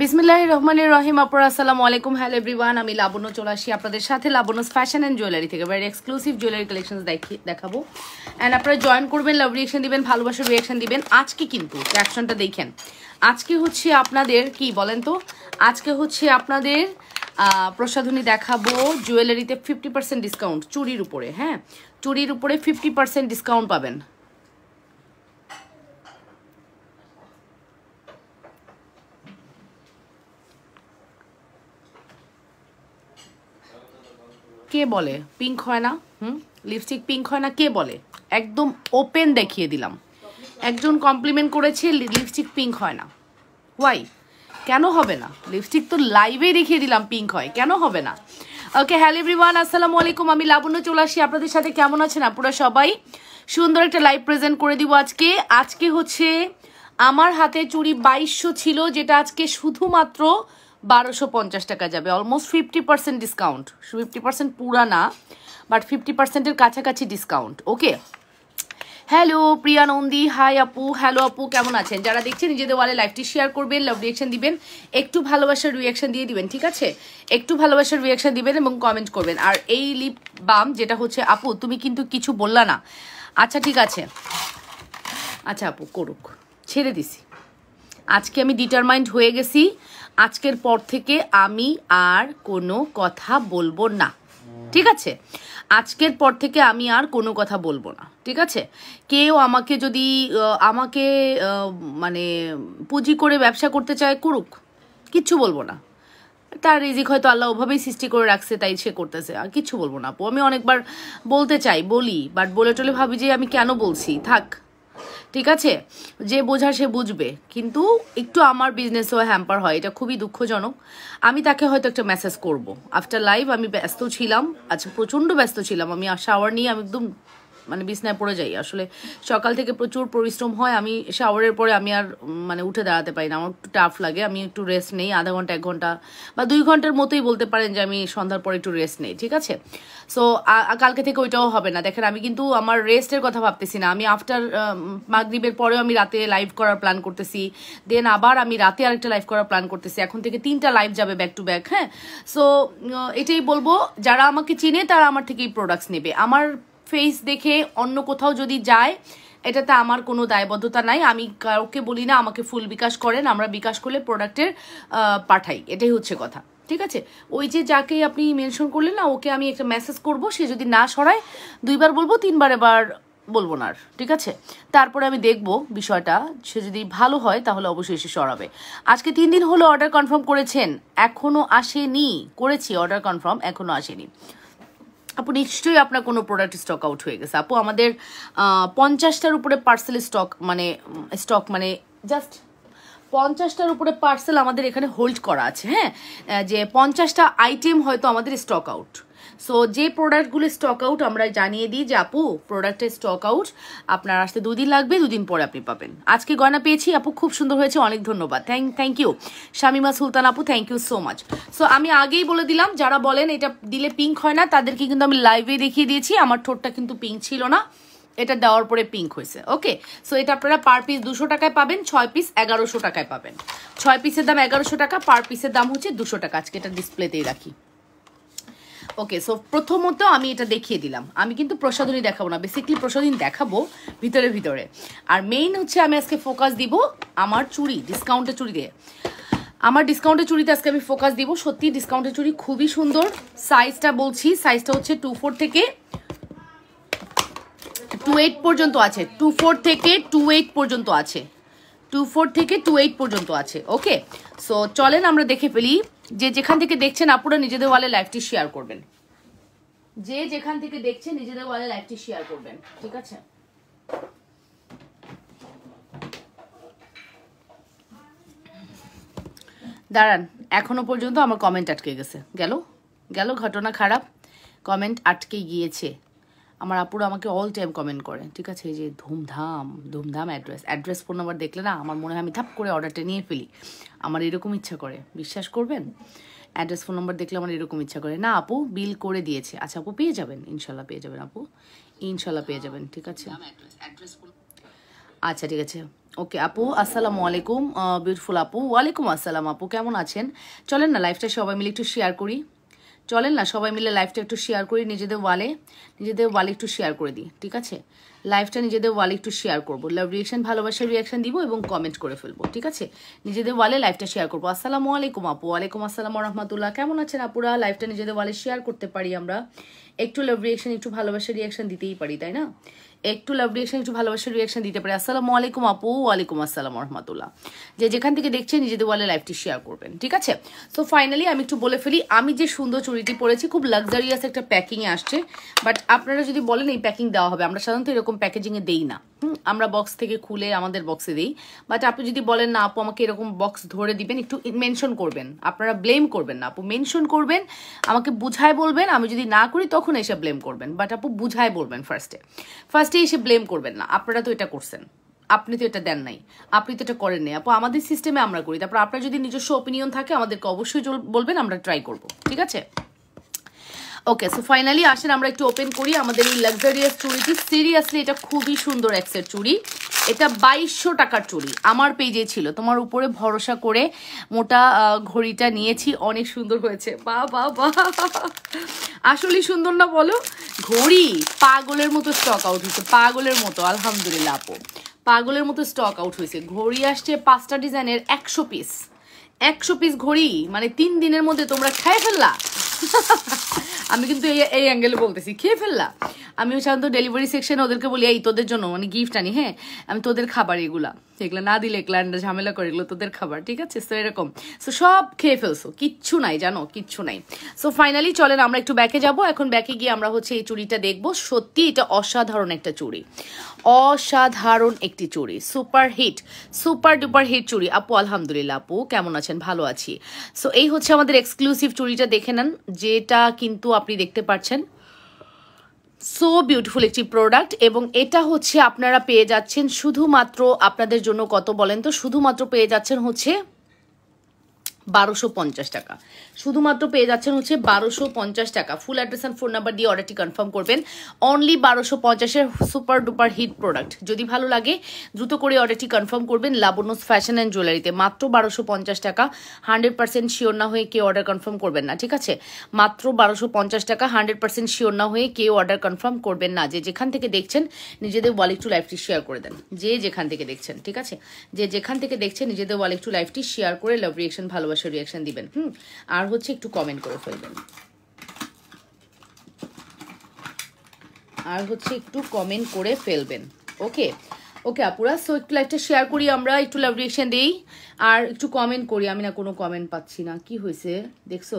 বিসমিল্লাহির রহমানির রহিম। আপুরা আসসালামু আলাইকুম। হ্যালো এভরিওয়ান, আমি লাবণ্য চলে আসি আপনাদের সাথে লাবণ্যস ফ্যাশন অ্যান্ড জুয়েলারি থেকে। ভেরি এক্সক্লুসিভ জুয়েলারি কালেকশনস দেখাবো অ্যান্ড আপনারা জয়েন করবেন, লাভ রিয়েকশন দিবেন, ভালোবাসার রিয়েকশন দিবেন। আজকে কিন্তু ক্যাপশনটা দেখেন, আজকে হচ্ছে আপনাদের কি বলেন তো, আজকে হচ্ছে আপনাদের প্রসাধনী দেখাবো জুয়েলারিতে 50% ডিসকাউন্ট চুরির উপরে। হ্যাঁ, চুরির উপরে 50% ডিসকাউন্ট পাবেন। কে বলে পিঙ্ক হয় না? লিপস্টিক পিঙ্ক হয় না কে বলে? একদম ওপেন দেখিয়ে দিলাম। একজন কমপ্লিমেন্ট করেছে লিপস্টিক পিঙ্ক হয় না। ওয়াই? কেন হবে না? লিপস্টিক তো লাইভে দেখিয়ে দিলাম পিঙ্ক হয়, কেন হবে না? ওকে, হ্যালো এভরিওয়ান, আসসালামু আলাইকুম। আমি লাবণ্য চলে আসি আপনাদের সাথে। কেমন আছেন আপনারা সবাই? সুন্দর একটা লাইভ প্রেজেন্ট করে দিব আজকে। আজকে হচ্ছে আমার হাতে চুড়ি 2200 ছিল, যেটা আজকে শুধুমাত্র 1250 টাকা যাবে। Almost 50% discount. 50% পুরা না, বাট 50%-এর কাছাকাছি ডিসকাউন্ট। ওকে, হ্যালো প্রিয়া নন্দী, হাই আপু। হ্যালো আপু, কেমন আছেন? যারা দেখছেন নিজেদের ওয়ালে লাইভটি শেয়ার করবেন, লাভ রিয়েকশন দিবেন, একটু ভালোবাসার রিয়েকশন দিয়ে দিবেন, ঠিক আছে? একটু ভালোবাসার রিয়েকশন দিবেন এবং কমেন্ট করবেন। আর এই লিপ বাম যেটা হচ্ছে, আপু তুমি কিন্তু কিছু বললা না। আচ্ছা ঠিক আছে, আচ্ছা আপু করুক, ছেড়ে দিছি। আজকে আমি ডিটারমাইন্ড হয়ে গেছি, আজকের পর থেকে আমি আর কোনো কথা বলবো না, ঠিক আছে? আজকের পর থেকে আমি আর কোনো কথা বলবো না, ঠিক আছে? কেউ আমাকে যদি আমাকে মানে পুঁজি করে ব্যবসা করতে চায় করুক, কিচ্ছু বলবো না। তার রিজিক হয়তো আল্লাহ ওভাবেই সৃষ্টি করে রাখছে, তাই সে করতেছে, আর কিচ্ছু বলবো না আপু। আমি অনেকবার বলতে চাই, বলি, বাট বলে টলে ভাবি যে আমি কেন বলছি, থাক, ঠিক আছে? যে বোঝার সে বুঝবে, কিন্তু একটু আমার বিজনেসও হ্যাম্পার হয়, এটা খুবই দুঃখজনক। আমি তাকে হয়তো একটা মেসেজ করব আফটার লাইভ। আমি ব্যস্ত ছিলাম, আচ্ছা প্রচণ্ড ব্যস্ত ছিলাম। আমি শাওয়ার নিয়ে আমি একদম মানে বিছনায় পড়ে যাই। আসলে সকাল থেকে প্রচুর পরিশ্রম হয়, আমি শাওয়ারের পরে আমি আর মানে উঠে দাঁড়াতে পারি না, আমার একটু টাফ লাগে। আমি একটু রেস্ট নেই, আধা ঘন্টা 1 ঘন্টা বা 2 ঘন্টার মতোই বলতে পারেন যে আমি সন্ধ্যার পরে একটু রেস্ট নেই, ঠিক আছে? সো কালকে থেকে ওইটাও হবে না। দেখেন আমি কিন্তু আমার রেস্টের কথা ভাবতেছি না। আমি আফটার মাগরিবের পরেও আমি রাতে লাইভ করার প্ল্যান করতেছি, দেন আবার আমি রাতে আরেকটা লাইভ করার প্ল্যান করতেছি। এখন থেকে 3টা লাইভ যাবে ব্যাক টু ব্যাক। হ্যাঁ, সো এটাই বলবো, যারা আমাকে চিনে তারা আমার থেকেই প্রোডাক্টস নেবে। আমার ফেস দেখে অন্য কোথাও যদি যায়, এটাতে আমার কোনো দায়বদ্ধতা নাই। আমি কাউকে বলি না আমাকে ফুল বিকাশ করেন, আমরা বিকাশ করলে প্রোডাক্টের পাঠাই, এটাই হচ্ছে কথা, ঠিক আছে? ওই যে যাকে আপনি মেনশন করলেন না, ওকে আমি একটা মেসেজ করব, সে যদি না সরায় 2বার বলবো, 3বার এবার বলবো না আর, ঠিক আছে? তারপরে আমি দেখবো বিষয়টা, সে যদি ভালো হয় তাহলে অবশ্যই সে সরাবে। আজকে 3 দিন হলো অর্ডার কনফার্ম করেছেন, এখনো আসেনি। করেছি অর্ডার কনফার্ম, এখনো আসেনি। আপু নিশ্চয়ই আপনার কোনো প্রোডাক্ট স্টক আউট হয়ে গেছে। আপু আমাদের 50টার উপরে পার্সেল স্টক মানে জাস্ট 50টার উপরে পার্সেল আমাদের এখানে হোল্ড করা আছে। হ্যাঁ, যে 50টা আইটেম হয়তো আমাদের স্টক আউট। সো যে প্রোডাক্টগুলো স্টক আউট আমরা জানিয়ে দিই যে আপু প্রোডাক্টের স্টক আউট, আপনার আসতে 2 দিন লাগবে, 2 দিন পরে আপনি পাবেন। আজকে গয়না পেয়েছি আপু, খুব সুন্দর হয়েছে, অনেক ধন্যবাদ। থ্যাংক ইউ শামিমা সুলতান আপু, thank you so much. So আমি আগেই বলে দিলাম, যারা বলেন এটা দিলে পিঙ্ক হয় না, তাদেরকে কিন্তু আমি লাইভে দেখিয়ে দিয়েছি। আমার ঠোঁটটা কিন্তু পিঙ্ক ছিল না, এটা দেওয়ার পরে পিঙ্ক হয়েছে। ওকে, সো এটা আপনারা পার পিস 200 টাকায় পাবেন, 6 পিস 1100 টাকায় পাবেন। 6 পিসের দাম 1100 টাকা, পার পিসের দাম হচ্ছে 200 টাকা। আজকে এটা ডিসপ্লেতেই রাখি। ওকে, সো প্রথমত আমি এটা দেখিয়ে দিলাম। আমি কিন্তু প্রসাধনী দেখাবো না, বেসিক্যালি প্রসাধনী দেখাবো ভিতরে ভিতরে। আর মেইন হচ্ছে আমি আজকে ফোকাস দিব আমার চুড়ি, ডিসকাউন্টের চুড়ি দিয়ে। আমার ডিসকাউন্টের চুড়িতে আজকে আমি ফোকাস দিব। সত্যি ডিসকাউন্টের চুড়ি খুবই সুন্দর। সাইজটা বলছি, সাইজটা হচ্ছে 24 থেকে 28 পর্যন্ত আছে। 24 থেকে 28 পর্যন্ত আছে। 24 থেকে 28 পর্যন্ত আছে। ওকে, সো চলেন আমরা দেখে ফেলি। যে যেখান থেকে দেখছেন আপুরা নিজেদের ওয়ালে লাইভটি শেয়ার করবেন। যে যেখান থেকে দেখছেন নিজেদের ওয়ালে লাইভটি শেয়ার করবেন, ঠিক আছে? দাঁড়ান, এখনো পর্যন্ত আমার কমেন্ট আটকে গেছে। গেল ঘটনা খারাপ, কমেন্ট আটকে গিয়েছে। আমার আপুরা আমাকে অল টাইম কমেন্ট করে, ঠিক আছে? এই যে ধুমধাম অ্যাড্রেস ফোন নাম্বার দেখলে না আমার মনে হয় আমি ধাপ করে অর্ডারটা নিয়ে ফেলি। আমার এরকম ইচ্ছা করে, বিশ্বাস করবেন? অ্যাড্রেস ফোন নাম্বার দেখলে আমার এরকম ইচ্ছা করে। না আপু বিল করে দিয়েছে। আচ্ছা আপু পেয়ে যাবেন, ইনশাল্লাহ পেয়ে যাবেন আপু, ইনশাল্লাহ পেয়ে যাবেন, ঠিক আছে? আচ্ছা ঠিক আছে, ওকে আপু, আসসালামু আলাইকুম বিউটিফুল আপু। ওয়ালাইকুম আসসালাম আপু, কেমন আছেন? চলেন না লাইফটা সবাই মিলে একটু শেয়ার করি। চলেন না সবাই মিলে লাইফটা একটু শেয়ার করি, নিজেদের ওয়ালে একটু শেয়ার করে দিই, ঠিক আছে? লাইফটা নিজেদের ওয়ালে একটু শেয়ার করবো, লাভ রিয়াকশন, ভালোবাসার রিয়াকশন দিব এবং কমেন্ট করে ফেলবো, ঠিক আছে? নিজেদের ওয়ালে লাইফটা শেয়ার করবো। আসসালামু আলাইকুম আপু। ওয়ালাইকুম আসসালাম রহমতুল্লাহ, কেমন আছেন আপুরা? লাইফটা নিজেদের ওয়ালে শেয়ার করতে পারি আমরা, একটু লাভ রিয়াকশন, একটু ভালোবাসার রিয়াকশন দিতেই পারি, তাই না? একটু লাভ রিয়াকশন, একটু ভালোবাসার রিয়াকশন দিতে পারি। আসসালামু আলাইকুম আপু। ওয়ালাইকুম আসসালাম রহমতুল্লাহ। যে যেখান থেকে দেখছেন নিজেদের ওয়ালে লাইভটি শেয়ার করবেন, ঠিক আছে? সো ফাইনালি আমি একটু বলে ফেলি, আমি যে সুন্দর চুড়িটি পরেছি খুব লাক্সারিয়াস একটা প্যাকিংয়ে আসছে। বাট আপনারা যদি বলেন এই প্যাকিং দেওয়া হবে, আমরা সাধারণত এরকম প্যাকেজিংয়ে দেই না। আমরা বক্স থেকে খুলে আমাদের বক্সে দিই। বাট আপনি যদি বলেন না আপু আমাকে এরকম বক্স ধরে দিবেন, একটু মেনশন করবেন, আপনারা ব্লেম করবেন না আপু, মেনশন করবেন, আমাকে বুঝায় বলবেন। আমি যদি না করি তখন এসে ব্লেম করবেন, বাট আপু বুঝায় বলবেন ফার্স্টে এসে ব্লেম করবেন না। আপনারা তো এটা করছেন, আপনি তো এটা দেন নাই, আপনি তো এটা করেন নাই আপু, আমাদের সিস্টেমে আমরা করি। তারপর আপনার যদি নিজস্ব ওপিনিয়ন থাকে আমাদেরকে অবশ্যই বলবেন, আমরা ট্রাই করব, ঠিক আছে? ওকে, সো ফাইনালি আসেন আমরা একটু ওপেন করি আমাদের এই লাক্সারিয়াস চুড়িটি। সিরিয়াসলি এটা খুবই সুন্দর এক্সের চুড়ি, এটা 2200 টাকার চুড়ি, আমার পেজে ছিল। তোমার উপরে ভরসা করে মোটা ঘড়িটা নিয়েছি, অনেক সুন্দর হয়েছে। বা বা বা, আসলেই সুন্দর না বলো? ঘড়ি পাগলের মতো স্টক আউট হয়েছে, পাগলের মতো। আলহামদুলিল্লাহ আপু, পাগলের মতো স্টক আউট হয়েছে। ঘড়ি আসছে 5টা ডিজাইনের 100 পিস, 100 পিস ঘড়ি, মানে 3 দিনের মধ্যে তোমরা খেয়ে ফেললা। আমি কিন্তু এই অ্যাঙ্গেলে বলতেছি, খেয়ে ফেললা। আমি সাধারণত ডেলিভারি সেকশনে ওদেরকে বলি এই তোদের জন্য মানে গিফট আনি, হ্যাঁ আমি তোদের খাবার, এগুলা না দিলে ক্লায়েন্টরা ঝামেলা করে, এগুলো তোদের খাবার, ঠিক আছে? সো এরকম, সো সব খেয়ে ফেলছো, কিচ্ছু নাই জানো, কিচ্ছু নাই। সো ফাইনালি চলেন আমরা একটু ব্যাকে যাব। এখন ব্যাকে গিয়ে আমরা হচ্ছে এই চুড়িটা দেখবো। সত্যি এটা অসাধারণ একটা চুড়ি, অসাধারণ একটি চুড়ি, সুপার ডুপার হিট চুড়ি আপু। আলহামদুলিল্লাহ আপু, কেমন আছেন? ভালো আছি। সো এই হচ্ছে আমাদের এক্সক্লুসিভ চুড়িটা, দেখে নেন, যেটা কিন্তু আপনি দেখতে পাচ্ছেন সো বিউটিফুল একটি প্রোডাক্ট। এবং এটা হচ্ছে আপনারা পেয়ে যাচ্ছেন শুধুমাত্র আপনাদের জন্য কত বলেন তো? শুধুমাত্র পেয়ে যাচ্ছেন হচ্ছে 1250 টাকা, শুধুমাত্র পেয়ে যাচ্ছেন হচ্ছে 1250 টাকা। Full address and phone number দিয়ে অর্ডারটি কনফার্ম করবেন। অনলি 1250-এর সুপার ডুপার হিট প্রোডাক্ট। যদি ভালো লাগে দ্রুত করে অর্ডারটি কনফার্ম করবেন লাবণ্যস ফ্যাশন অ্যান্ড জুয়েলারিতে। মাত্র 1250 টাকা, 100% শিওর না হয়ে কেউ অর্ডার কনফার্ম করবেন না, ঠিক আছে? মাত্র 1250 টাকা, 100% শিওর না হয়ে কেউ অর্ডার কনফার্ম করবেন না। যে যেখান থেকে দেখছেন নিজেদের ওয়াল একটু লাইভটি শেয়ার করে দেন, যে যেখান থেকে দেখছেন, ঠিক আছে? যে যেখান থেকে দেখছেন নিজেদের ওয়াল একটু লাইভটি শেয়ার করে লাভ রিয়াকশন, ভালোবাসা রিয়াকশন দিবেন। আর হচ্ছে একটু কমেন্ট করে ফেলবেন, ওকে ওকে আপুরা। সো একটু লাইভটা শেয়ার করি, আমরা একটু লাভ রিয়াকশন দিই আর একটু কমেন্ট করি। আমি না কোনো কমেন্ট পাচ্ছি না, কি হয়েছে দেখছো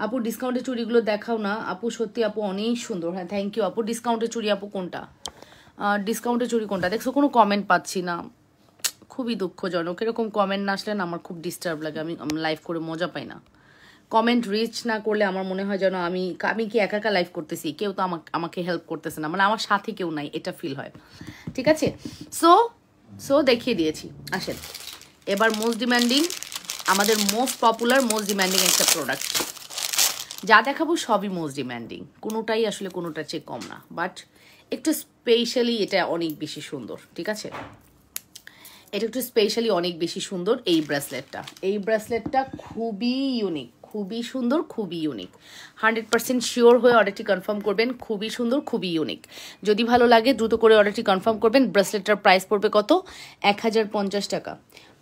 আপু? ডিসকাউন্টের চুড়িগুলো দেখাও না আপু, সত্যি আপু অনেক সুন্দর। হ্যাঁ থ্যাংক ইউ আপু। ডিসকাউন্টের চুড়ি আপু কোনটা? ডিসকাউন্টের চুড়ি কোনটা? দেখছো কোনো কমেন্ট পাচ্ছি না, খুবই দুঃখজনক। এরকম কমেন্ট না আসলে না আমার খুব ডিস্টার্ব লাগে, আমি লাইভ করে মজা পাই না। কমেন্ট রিচ না করলে আমার মনে হয় যেন আমি কি একা একা লাইভ করতেছি, কেউ তো আমাকে হেল্প করতেছে না, মানে আমার সাথে কেউ নাই, এটা ফিল হয়, ঠিক আছে? সো দেখিয়ে দিয়েছি। আসেন এবার মোস্ট ডিমান্ডিং, আমাদের মোস্ট পপুলার, মোস্ট ডিমান্ডিং একটা প্রোডাক্ট। যা দেখাবো সবই মোস্ট ডিমান্ডিং, কোনোটাই আসলে কোনোটার চেয়ে কম না, বাট একটু স্পেশালি এটা অনেক বেশি সুন্দর, ঠিক আছে? এটা একটু স্পেশালি অনেক বেশি সুন্দর। এই ব্রেসলেটটা খুবই ইউনিক, খুবই সুন্দর, খুবই ইউনিক। 100% শিওর হয়ে অর্ডারটি কনফার্ম করবেন। খুবই সুন্দর, খুবই ইউনিক। যদি ভালো লাগে দ্রুত করে অর্ডারটি কনফার্ম করবেন। ব্রেসলেটটার প্রাইস পড়বে কত? 1050 টাকা।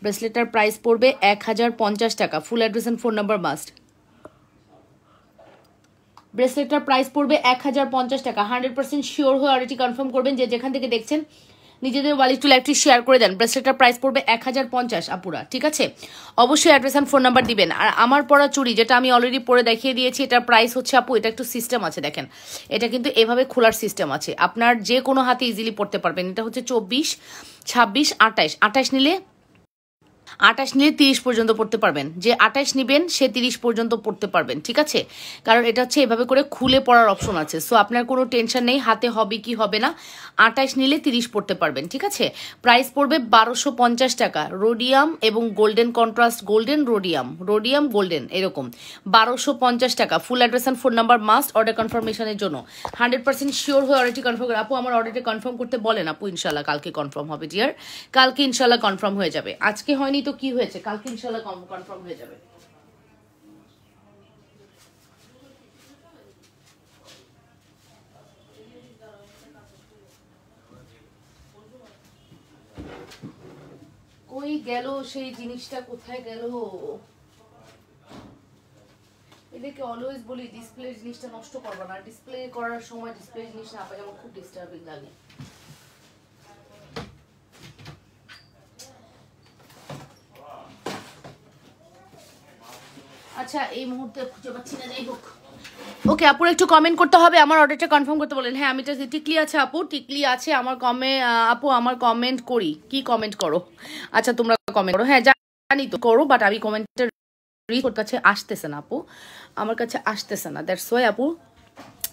ব্রেসলেটটার প্রাইস পড়বে 1050 টাকা। Full address and phone number must. ব্রেসলেটটার প্রাইস পড়বে 1050 টাকা। 100% শিওর হয়ে অর্ডারটি কনফার্ম করবেন। যে যেখান থেকে দেখছেন নিজেদের ওয়ালেট টু লাইভটি শেয়ার করে দেন। ব্রেসলেটটার প্রাইস পড়বে 1050 আপুরা, ঠিক আছে? অবশ্যই অ্যাড্রেস অ্যান্ড ফোন নাম্বার দিবেন। আর আমার পরা চুড়ি যেটা আমি অলরেডি পরে দেখিয়ে দিয়েছি, এটার প্রাইস হচ্ছে আপু, এটা একটু সিস্টেম আছে দেখেন, এটা কিন্তু এভাবে খোলার সিস্টেম আছে, আপনার যে কোনো হাতে ইজিলি পড়তে পারবেন। এটা হচ্ছে 24, 26, 28 নিলে 28 নিলে 30 পর্যন্ত পড়তে পারবেন, যে 28 নেবেন সে 30 পর্যন্ত পড়তে পারবেন, ঠিক আছে? কারণ এটা হচ্ছে এভাবে করে খুলে পড়ার অপশন আছে, সো আপনার কোনো টেনশন নেই হাতে হবে কি হবে না। 28 নিলে 30 পড়তে পারবেন, ঠিক আছে? প্রাইস পড়বে 1250 টাকা। রোডিয়াম এবং golden contrast, golden rhodium, rhodium golden, এরকম 1250 টাকা। Full address and phone number must order কনফার্মেশনের জন্য। 100% শিওর হয়ে অর্ডারটি কনফার্ম করে আপু, আমার অর্ডারটি কনফার্ম করতে বলেন আপু, ইনশাল্লাহ কালকে কনফার্ম হবে ডিয়ার, কালকে ইনশাল্লাহ কনফার্ম হয়ে যাবে। আজকে হয়নি তো কি হয়েছে, কালকে ইনশাল্লাহ কনফার্ম হয়ে যাবে। কই গেল সেই জিনিসটা, কোথায় গেল? এদেরকে অলওয়েজ বলি ডিসপ্লে জিনিসটা নষ্ট করবা না, ডিসপ্লে করার সময় ডিসপ্লে জিনিস না পাই আমার খুব ডিস্টার্বিং লাগে। আচ্ছা এই মুহূর্তে খুঁজে পাচ্ছি না, যাই হোক। ওকে আপুর একটু কমেন্ট করতে হবে, আমার অর্ডারটা কনফার্ম করতে বলেন। হ্যাঁ আমি টিকলি আছে আপু, টিকলি আছে আমার আপু আমার কমেন্ট করি, কি কমেন্ট করো? আচ্ছা তোমরা কমেন্ট করো, হ্যাঁ জানি তো করো, বাট আমি কমেন্টের ওর কাছে আসতেছে না আপু, আমার কাছে আসতেছে না, দ্যাটস ওয়াই আপু।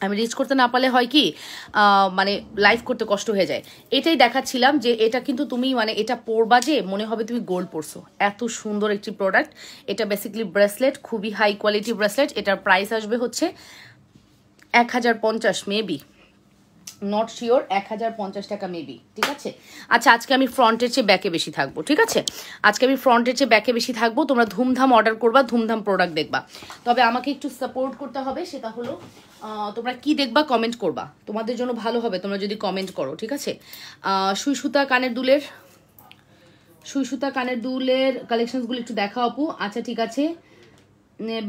আমি রিচ করতে না পারলে হয় কি মানে লাইভ করতে কষ্ট হয়ে যায়। এটাই দেখাচ্ছিলাম যে এটা কিন্তু তুমি মানে এটা পরবা যে মনে হবে তুমি গোল্ড পরছো, এত সুন্দর একটি প্রোডাক্ট। এটা বেসিক্যালি ব্রেসলেট, খুবই হাই কোয়ালিটি ব্রেসলেট। এটার প্রাইস আসবে হচ্ছে 1050 মেবি, নট শিওর, 1050 টাকা মেবি, ঠিক আছে? আচ্ছা আজকে আমি ফ্রন্টের চেয়ে ব্যাকে বেশি থাকবো, ঠিক আছে? আজকে আমি ফ্রন্টের চেয়ে ব্যাকে বেশি থাকবো। তোমরা ধুমধাম অর্ডার করবা, ধুমধাম প্রোডাক্ট দেখবা। তবে আমাকে একটু সাপোর্ট করতে হবে, সেটা হলো তোমরা কি দেখবা কমেন্ট করবা, তোমাদের জন্য ভালো হবে তোমরা যদি কমেন্ট করো, ঠিক আছে? সুই সুতা কানের দুলের কালেকশনসগুলো একটু দেখাও আপু। আচ্ছা ঠিক আছে,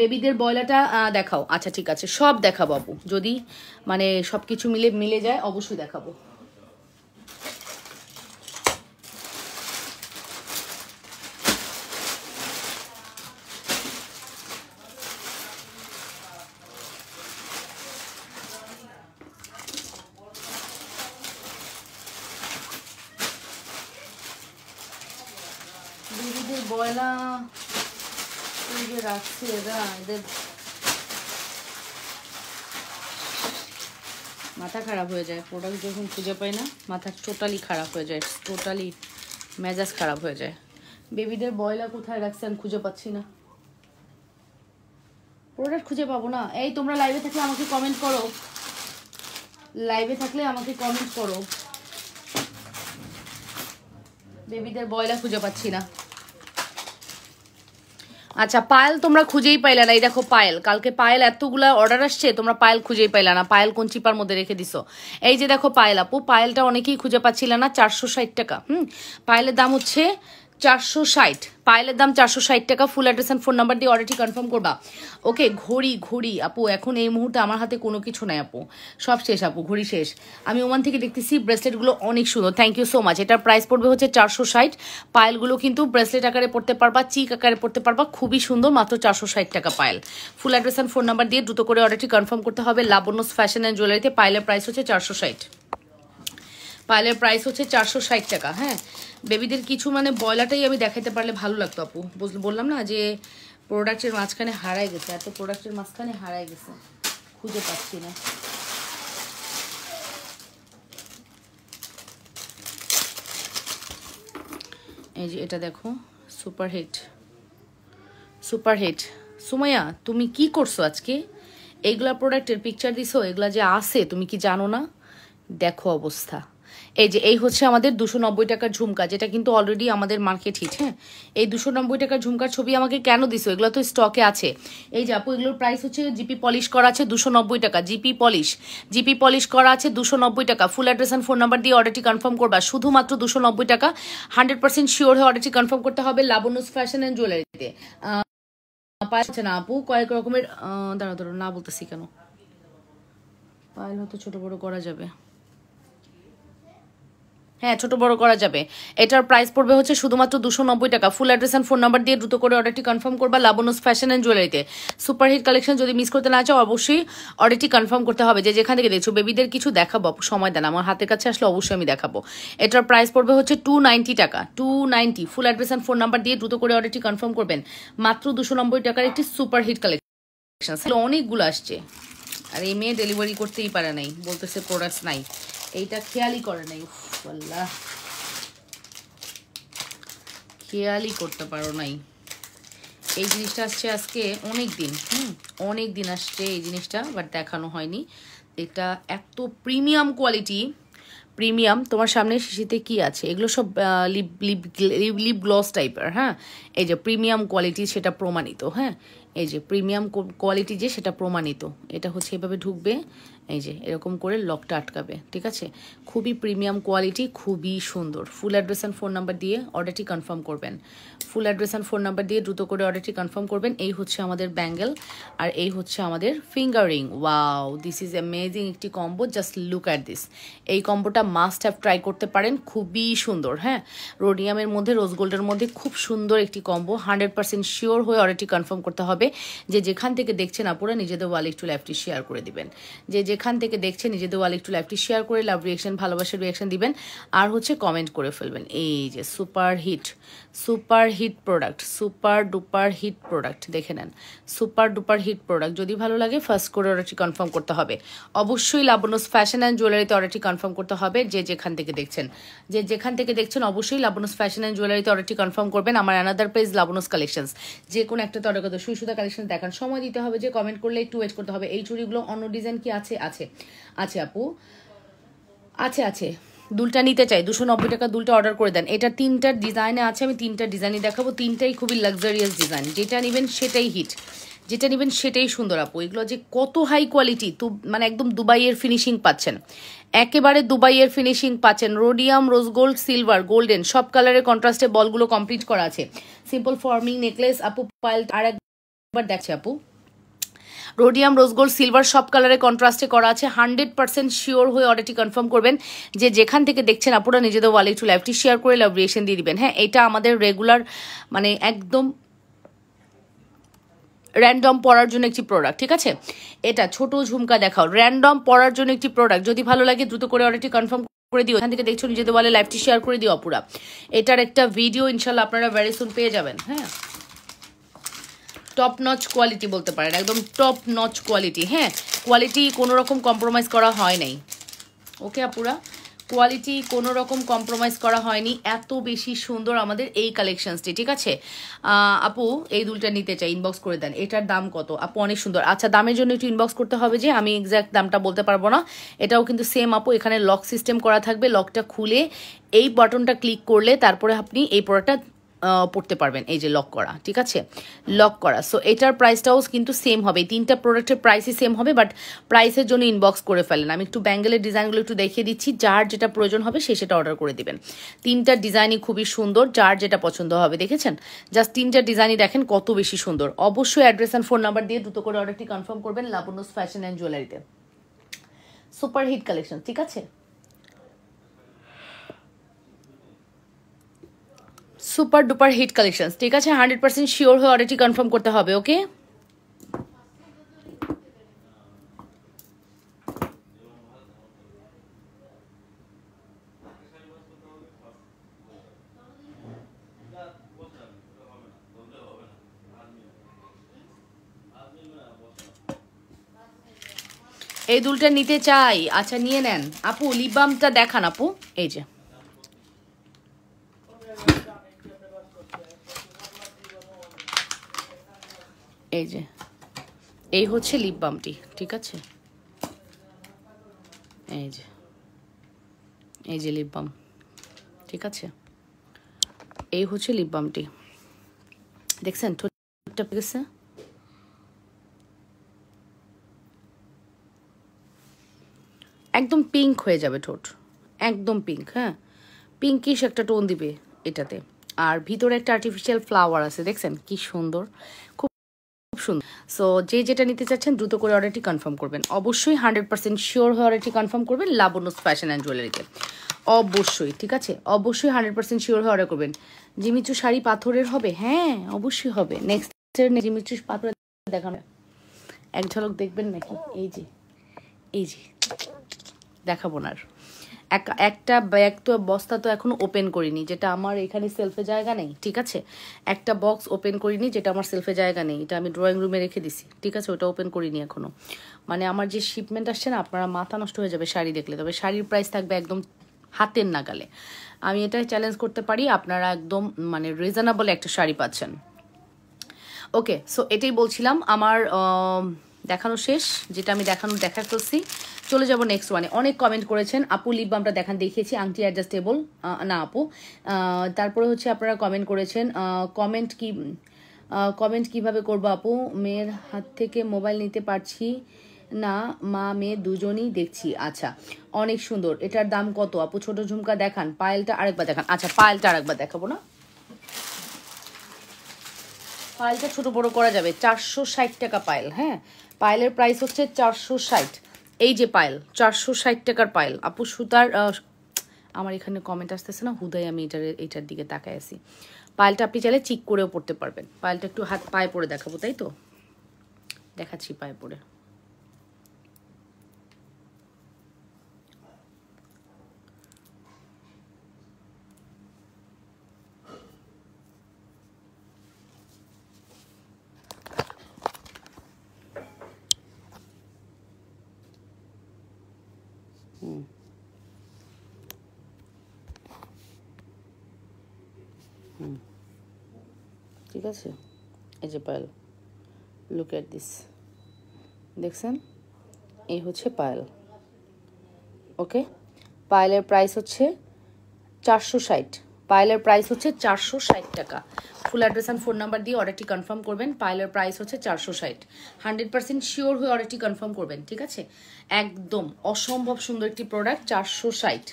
বেবিদের বয়লাটা দেখাও। আচ্ছা ঠিক আছে, সব দেখাবো আপু, যদি মানে সব কিছু মিলে যায় অবশ্যই দেখাবো। বেবিদের বয়লা রাখছে এরা, এদের মাথা খারাপ হয়ে যায় প্রোডাক্ট যখন খুঁজে পাই না, মাথা টোটালি খারাপ হয়ে যায়, টোটালি মেজাজ খারাপ হয়ে যায়। বেবিদের বয়লা কোথায় রাখছে আমি খুঁজে পাচ্ছি না, প্রোডাক্ট খুঁজে পাবো না। এই তোমরা লাইভে থাকলে আমাকে কমেন্ট করো, লাইভে থাকলে আমাকে কমেন্ট করো। বেবিদের বয়লা খুঁজে পাচ্ছি না। আচ্ছা পায়েল তোমরা খুঁজেই পাইলা না, এই দেখো পায়েল, কালকে পায়েল এতগুলা অর্ডার আসছে, তোমরা পায়েল খুঁজেই পাইলা না। পায়েল কোন চিপার মধ্যে রেখে দিছো? এই যে দেখো পায়েল আপু, পায়েলটা অনেকেই খুঁজে পাচ্ছিল না, 460 টাকা। পায়েলের দাম হচ্ছে 460, পায়েলের দাম 460 টাকা। Full address and phone number দিয়ে অর্ডারটি কনফার্ম করবা। ওকে ঘড়ি আপু, এখন এই মুহূর্তে আমার হাতে কোনো কিছু নাই আপু, সব শেষ আপু, ঘড়ি শেষ। আমি ওমান থেকে দেখতেছি ব্রেসলেটগুলো অনেক সুন্দর, থ্যাংক ইউ সো মাচ। এটার প্রাইস পড়বে হচ্ছে 460। পায়েলগুলো কিন্তু ব্রেসলেট আকারে পড়তে পারবা, চিক আকারে পড়তে পারবা, খুবই সুন্দর, মাত্র 460 টাকা পায়েল। ফুল অ্যাড্রেস অ্যান্ড ফোন নাম্বার দিয়ে দ্রুত করে অর্ডারটি কনফার্ম করতে হবে। লাবণ্য ফ্যাশন অ্যান্ড জুয়েলারিতে পায়েলের প্রাইস হচ্ছে 460, পায়েলের প্রাইস হচ্ছে 460 টাকা। হ্যাঁ বেবিদের কিছু মানে বয়লাটাই আমি দেখাইতে পারলে ভালো লাগতো আপু, বললাম না যে প্রোডাক্টের মাঝখানে হারাই গেছে, এত প্রোডাক্টের মাঝখানে হারাই গেছে, খুঁজে পাচ্ছি না। এই যে এটা দেখো, সুপারহিট। সুমাইয়া তুমি কি করছো আজকে? এইগুলা প্রোডাক্টের পিকচার দিছো, এগুলা যে আছে তুমি কি জানো না? দেখো অবস্থা। এই যে এই হচ্ছে আমাদের 290 টাকার ঝুমকা, যেটা কিন্তু অলরেডি আমাদের মার্কেট হিট। হ্যাঁ এই 290 টাকার ঝুমকার ছবি আমাকে কেন দিছো? এগুলো তো স্টকে আছে। এই যে আপু এগুলোর প্রাইস হচ্ছে জিপি পলিশ করা আছে 290 টাকা, জিপি পলিশ করা আছে 290 টাকা। Full address and phone number দিয়ে অর্ডারটি কনফার্ম করবা, শুধুমাত্র 290 টাকা। 100% শিওর হয়ে অর্ডারটি কনফার্ম করতে হবে লাবণ্য ফ্যাশন অ্যান্ড জুয়েলারিতে। পাচ্ছে না আপু, কয়েক রকমের দাঁড়া না বলতেছি কেন, পায়েল হয়তো ছোট বড় করা যাবে। হ্যাঁ, ছোট বড় করা যাবে। এটার প্রাইস পড়বে হচ্ছে শুধুমাত্র 290 টাকা। Full address and phone number দিয়ে দ্রুত করে অর্ডারটি কনফার্ম করবা লাবণ্যস ফ্যাশন অ্যান্ড জুয়েলারিতে। সুপারহিট কালেকশন যদি মিস করতে না চাও অবশ্যই অর্ডারটি কনফার্ম করতে হবে। যে যেখান থেকে দেখছো বেবিদের কিছু দেখাবো, সময় দেন, আমার হাতের কাছে আসলে অবশ্যই আমি দেখাবো। এটার প্রাইস পড়বে হচ্ছে 290 টাকা, 290। ফুল অ্যাড্রেস অ্যান্ড ফোন নাম্বার দিয়ে দ্রুত করে অর্ডারটি কনফার্ম করবেন। মাত্র 290 টাকার একটি সুপারহিট কালেকশন। অনেকগুলো আসছে, আর এই মেয়ে ডেলিভারি করতেই পারে নাই, বলতেছে প্রোডাক্টস নাই। এইটা খেয়ালই করে নাই, আল্লাহ, খেয়ালই করতে পারো নাই। এই জিনিসটা আসছে আজকে অনেক দিন, অনেক দিন আসছে এই জিনিসটা, বাট দেখানো হয়নি। এটা এত প্রিমিয়াম কোয়ালিটি, প্রিমিয়াম। তোমার সামনে শিশিতে কি আছে? এগুলো সব লিপ লিপ লিপ গ্লস টাইপের। হ্যাঁ, এই যে প্রিমিয়াম কোয়ালিটি সেটা প্রমাণিত। হ্যাঁ, এই যে প্রিমিয়াম কোয়ালিটি যে সেটা প্রমাণিত। এটা হচ্ছে এভাবে ঢুকবে, এই যে এরকম করে লকটা আটকাবে, ঠিক আছে? খুবই প্রিমিয়াম কোয়ালিটি, খুবই সুন্দর। ফুল অ্যাড্রেস অ্যান্ড ফোন নাম্বার দিয়ে অর্ডারটি কনফার্ম করবেন। ফুল অ্যাড্রেস অ্যান্ড ফোন নাম্বার দিয়ে দ্রুত করে অর্ডারটি কনফার্ম করবেন। এই হচ্ছে আমাদের ব্যাঙ্গেল, আর এই হচ্ছে আমাদের finger ring. Wow, this is amazing একটি combo, just look at this. এই কম্বোটা মাস্ট হ্যাভ ট্রাই করতে পারেন, খুবই সুন্দর। হ্যাঁ, রোডিয়ামের মধ্যে, রোজ গোল্ডের মধ্যে খুব সুন্দর একটি কম্বো। 100% শিওর হয়ে অর্ডারটি কনফার্ম করতে হবে। যে যেখান থেকে দেখছেন আপুরা নিজেদের ওয়ালে একটু লাইভটি শেয়ার করে দিবেন। যে যেখান থেকে দেখছেন নিজেদের ওয়ালে একটু লাইভটি শেয়ার করে লাভ রিয়াকশন, ভালোবাসার রিয়াকশন দিবেন, আর হচ্ছে কমেন্ট করে ফেলবেন। এই যে super hit, super hit product, super duper hit product, দেখে নেন। সুপার ডুপার হিট প্রোডাক্ট যদি ভালো লাগে ফার্স্ট করে অর্ডারটি কনফার্ম করতে হবে। অবশ্যই লাবণ্যস ফ্যাশন অ্যান্ড জুয়েলারিতে অর্ডারটি কনফার্ম করতে হবে। যে যেখান থেকে দেখছেন, যে যেখান থেকে দেখছেন অবশ্যই লাবণ্যস ফ্যাশন অ্যান্ড জুয়েলারিতে অর্ডারটি কনফার্ম করবেন। আমার অ্যানাদার পেজ লাবণ্যস কালেকশনস, যে কোনো একটা অর্ডার করতে সুই সুতা কালেকশন দেখান, সময় দিতে হবে, যে কমেন্ট করলে একটু ওয়েট করতে হবে। এই চুড়িগুলো অন্য ডিজাইন কি আছে? আছে, আছে আপু, আছে, আছে। দুলটা নিতে চাই, 290 টাকা দুলটা অর্ডার করে দেন। এটা 3টার ডিজাইনে আছে, আমি 3টা ডিজাইনই দেখাবো। 3টাই খুবই লাক্সারিয়াস ডিজাইন। যেটা নেবেন সেটাই হিট, যেটা নেবেন সেটাই সুন্দর আপু। এগুলো যে কত হাই কোয়ালিটি, তো মানে একদম দুবাইয়ের ফিনিশিং পাচ্ছেন, একেবারে দুবাইয়ের ফিনিশিং পাচ্ছেন। Rhodium, rose gold, silver, golden সব কালারের কন্ট্রাস্টে বলগুলো কমপ্লিট করা আছে। সিম্পল ফর্মিং নেকলেস আপু, পাইল। আর একবার দেখছে আপু, রোডিয়াম, রোজ গোল্ড, সিলভার সব কালারে কন্ট্রাস্টে করা আছে। 100% শিওর হয়ে অর্ডারটি কনফার্ম করবেন। যে যেখান থেকে দেখছেন আপুরা নিজেদের ওয়ালে একটু লাইভটি শেয়ার করে লাভ রিয়েকশন দিয়ে দিবেন। হ্যাঁ, এটা আমাদের রেগুলার, মানে একদম র্যান্ডম পরার জন্য একটি প্রোডাক্ট, ঠিক আছে? এটা ছোট ঝুমকা দেখাও, র্যান্ডম পরার জন্য একটি প্রোডাক্ট। যদি ভালো লাগে দ্রুত করে অর্ডারটি কনফার্ম করে দিও। এখান থেকে দেখছো নিজেদের ওয়ালে লাইভটি শেয়ার করে দিও আপুরা। এটার একটা ভিডিও ইনশাল্লাহ আপনারা ভেরি সুন পেয়ে যাবেন। হ্যাঁ, টপ নচ কোয়ালিটি বলতে পারেন, একদম টপ নচ কোয়ালিটি। হ্যাঁ, কোয়ালিটি কোনো রকম কম্প্রোমাইজ করা হয় নাই। ওকে আপুরা, কোয়ালিটি কোনো রকম কম্প্রোমাইজ করা হয়নি। এত বেশি সুন্দর আমাদের এই কালেকশনসটি, ঠিক আছে? আপু এই দুলটা নিতে চাই, ইনবক্স করে দেন। এটার দাম কত আপু? অনেক সুন্দর। আচ্ছা, দামের জন্য একটু ইনবক্স করতে হবে, যে আমি এক্স্যাক্ট দামটা বলতে পারবো না। এটাও কিন্তু সেম আপু, এখানে লক সিস্টেম করা থাকবে। লকটা খুলে এই বাটনটা ক্লিক করলে তারপরে আপনি এই প্রোডাক্টটা পড়তে পারবেন। এই যে লক করা, ঠিক আছে? লক করা। সো এটার প্রাইসটাও কিন্তু সেম হবে, 3টা প্রোডাক্টের প্রাইসই সেম হবে, বাট প্রাইসের জন্য ইনবক্স করে ফেলেন। আমি একটু ব্যাঙ্গেলের ডিজাইনগুলো একটু দেখিয়ে দিচ্ছি, যার যেটা প্রয়োজন হবে সে সেটা অর্ডার করে দিবেন। 3টা ডিজাইনই খুবই সুন্দর, যার যেটা পছন্দ হবে। দেখেছেন, জাস্ট 3টা ডিজাইনই দেখেন কত বেশি সুন্দর। অবশ্যই অ্যাড্রেস অ্যান্ড ফোন নাম্বার দিয়ে দ্রুত করে অর্ডারটি কনফার্ম করবেন লাবণ্যস ফ্যাশন অ্যান্ড জুয়েলারিতে। সুপার হিট কালেকশন, ঠিক আছে? সুপার ডুপার হিট কালেকশন, ঠিক আছে? 100% শিওর হয়ে অর্ডারটি কনফার্ম করতে হবে। ওকে, এই দুলটা নিতে চাই। আচ্ছা, নিয়ে নেন আপু। লিপ বামটা দেখান আপু। এই যে, এই যে, এই হচ্ছে লিপ বামটি, ঠিক আছে? এই যে, এই যে লিপ বাম, ঠিক আছে? এই হচ্ছে লিপ বামটি, দেখছেন ঠোঁটটা গেছে? একদম পিঙ্ক হয়ে যাবে ঠোঁট, একদম পিঙ্ক। হ্যাঁ, পিঙ্কিশ একটা টোন দিবে এটাতে। আর ভিতরে একটা আর্টিফিশিয়াল ফ্লাওয়ার আছে, দেখছেন কি সুন্দর, খুব সুন্দর। সো যে যেটা নিতে চাচ্ছেন দ্রুত করে অর্ডারটি কনফার্ম করবেন। অবশ্যই 100% শিওর হয়ে অর্ডারটি কনফার্ম করবেন লাবণ্য ফ্যাশন অ্যান্ড জুয়েলারিতে, অবশ্যই। ঠিক আছে, অবশ্যই 100% শিওর হয়ে অর্ডার করবেন। জিমিচু শাড়ি পাথরের হবে? হ্যাঁ অবশ্যই হবে। নেক্সট জিমিচু পাথরের দেখানো, এক ঝলক দেখবেন নাকি? এই যে দেখাবো না আর। একটা ব্যাগ তো বস্তা তো এখনো ওপেন করিনি, যেটা আমার এখানে সেলফে জায়গা নেই। ঠিক আছে, একটা বক্স ওপেন করিনি যেটা আমার সেলফে জায়গা নেই, এটা আমি ড্রয়িং রুমে রেখে দিছি। ঠিক আছে, ওটা ওপেন করিনি এখনো। মানে আমার যে শিপমেন্ট আসছে না, আপনারা মাথা নষ্ট হয়ে যাবে শাড়ি দেখলে। তবে শাড়ির প্রাইস থাকবে একদম হাতের নাগালে। আমি এটাই চ্যালেঞ্জ করতে পারি, আপনারা একদম মানে রিজনেবল একটা শাড়ি পাচ্ছেন। ওকে, সো এটাই বলছিলাম, আমার দেখানো শেষ। যেটা আমি দেখা করছি, চলে যাব নেক্সট ওয়ানে। অনেক কমেন্ট করেছেন, আপু লিপ বামটা দেখিয়েছি, আংটি অ্যাডজাস্টেবল না আপু। তারপরে হচ্ছে আপনারা কমেন্ট করেছেন, কমেন্ট কিভাবে করবো আপু, মেয়ের হাত থেকে মোবাইল নিতে পারছি না, মা মেয়ে দুজনই দেখছি। আচ্ছা, অনেক সুন্দর। এটার দাম কত আপু? ছোট ঝুমকা দেখান, পায়েলটা আরেকবার দেখান। আচ্ছা, পায়েলটা আরেকবার দেখাবো না, পায়েলটা ছোট বড় করা যাবে। 460 টাকা পায়েল। হ্যাঁ, পায়েলের প্রাইস হচ্ছে 460। এই যে পায়েল, 460 টাকার পায়েল আপু। সুতার আমার এখানে কমেন্ট আসতেছে না, হুদাই আমি এটার দিকে তাকায় আছি। পায়েলটা আপনি চাইলে চিক করেও পড়তে পারবেন। পায়েলটা একটু পায়ে পরে দেখাবো, তাই তো? দেখাচ্ছি পায়ে পরে। ঠিক আছে, এই যে পায়েল, লুক এট দিস, দেখছেন? এই হচ্ছে পায়েল। ওকে, পায়েলের প্রাইস হচ্ছে 460। পায়েলের প্রাইস হচ্ছে 460 টাকা। Full address and phone number দিয়ে অর্ডারটি কনফার্ম করবেন। পায়েলের প্রাইস হচ্ছে 460। 100% শিওর হয়ে অর্ডারটি কনফার্ম করবেন। ঠিক আছে, একদম অসম্ভব সুন্দর একটি প্রোডাক্ট। 460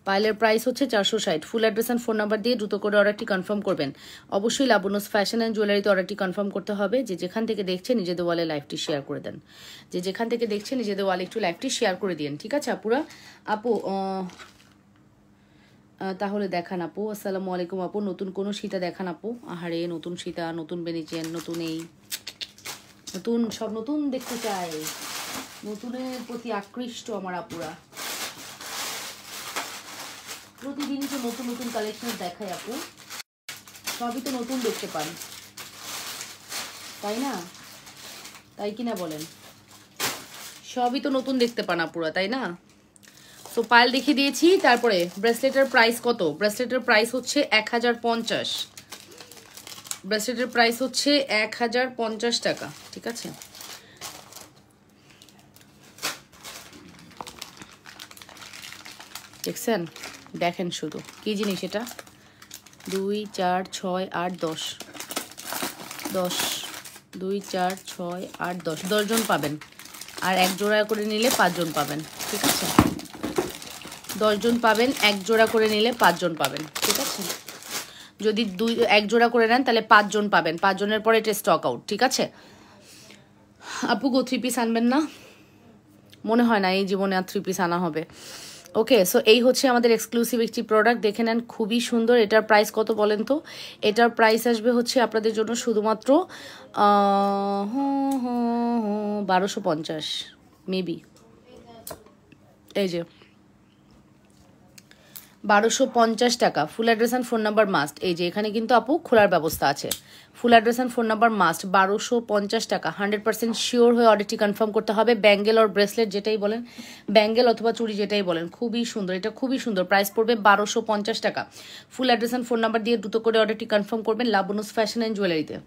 পায়েলের প্রাইস হচ্ছে 460। ফুল অ্যাড্রেস অ্যান্ড ফোন নাম্বার দিয়ে দ্রুত করে অর্ডারটি কনফার্ম করবেন। অবশ্যই লাবণ্যস ফ্যাশন অ্যান্ড জুয়েলারিতে অর্ডারটি কনফার্ম করতে হবে। যে যেখান থেকে দেখছেন নিজেদের ওয়ালে লাইভটি শেয়ার করে দেন। যে যেখান থেকে দেখছেন নিজেদের ওয়ালে একটু লাইভটি শেয়ার করে দিন। ঠিক আছে আপুরা? আপু তাহলে দেখান আপু। আসসালামু আলাইকুম আপু, নতুন কোনো সীতা দেখান আপু। আহারে, নতুন সীতা, নতুন বেনিচেন, নতুন এই নতুন সব নতুন দেখতে চাই। নতুনের প্রতি আকৃষ্ট আমার আপুরা। প্রতিদিনই তো নতুন নতুন কালেকশন দেখায় আপু, সবই তো নতুন দেখতে পান, তাই না? তাই কিনা বলেন? সবই তো নতুন দেখতে পান আপুরা, তাই না? সো পায়েল দেখিয়ে দিয়েছি। তারপরে ব্রেসলেটের প্রাইস কত? ব্রেসলেটের প্রাইস হচ্ছে 1050। ব্রেসলেটের প্রাইস হচ্ছে 1050 টাকা। ঠিক আছে, দেখছেন? দেখেন শুধু কি জিনিস এটা। 2 4 6 8 10 10 2 4 6 8 10 10 জন পাবেন। আর এক জোড়া করে নিলে 5 জন পাবেন। ঠিক আছে, 10 জন পাবেন, এক জোড়া করে নিলে 5 জন পাবেন। ঠিক আছে, যদি এক জোড়া করে নেন তাহলে 5 জন পাবেন। 5 জনের পরে এটা স্টক আউট। ঠিক আছে আপু, গো 3 পিস আনবেন না? মনে হয় না এই জীবনে আর 3 পিস আনা হবে। ওকে, সো এই হচ্ছে আমাদের এক্সক্লুসিভ একটি প্রোডাক্ট, দেখে নেন, খুবই সুন্দর। এটার প্রাইস কত বলেন তো? এটার প্রাইস আসবে হচ্ছে আপনাদের জন্য শুধুমাত্র 1250 মেবি। এই যে 1250 টাকা। Full address and phone number must. এই যে এখানে কিন্তু আপু খোলার ব্যবস্থা আছে। ফুল address and phone number must, 1250 টাকা। 100% শিওর হয়ে অর্ডারটি কনফার্ম করতে হবে। ব্যাঙ্গেল আর ব্রেসলেট যেটাই বলেন, ব্যাঙ্গেল অথবা চুড়ি যেটাই বলেন, খুবই সুন্দর, এটা খুবই সুন্দর। প্রাইস পড়বে 1250 টাকা। Full address and phone number দিয়ে দ্রুত করে অর্ডারটি কনফার্ম করবেন লাবণ্যস ফ্যাশন অ্যান্ড জুয়েলারিতে।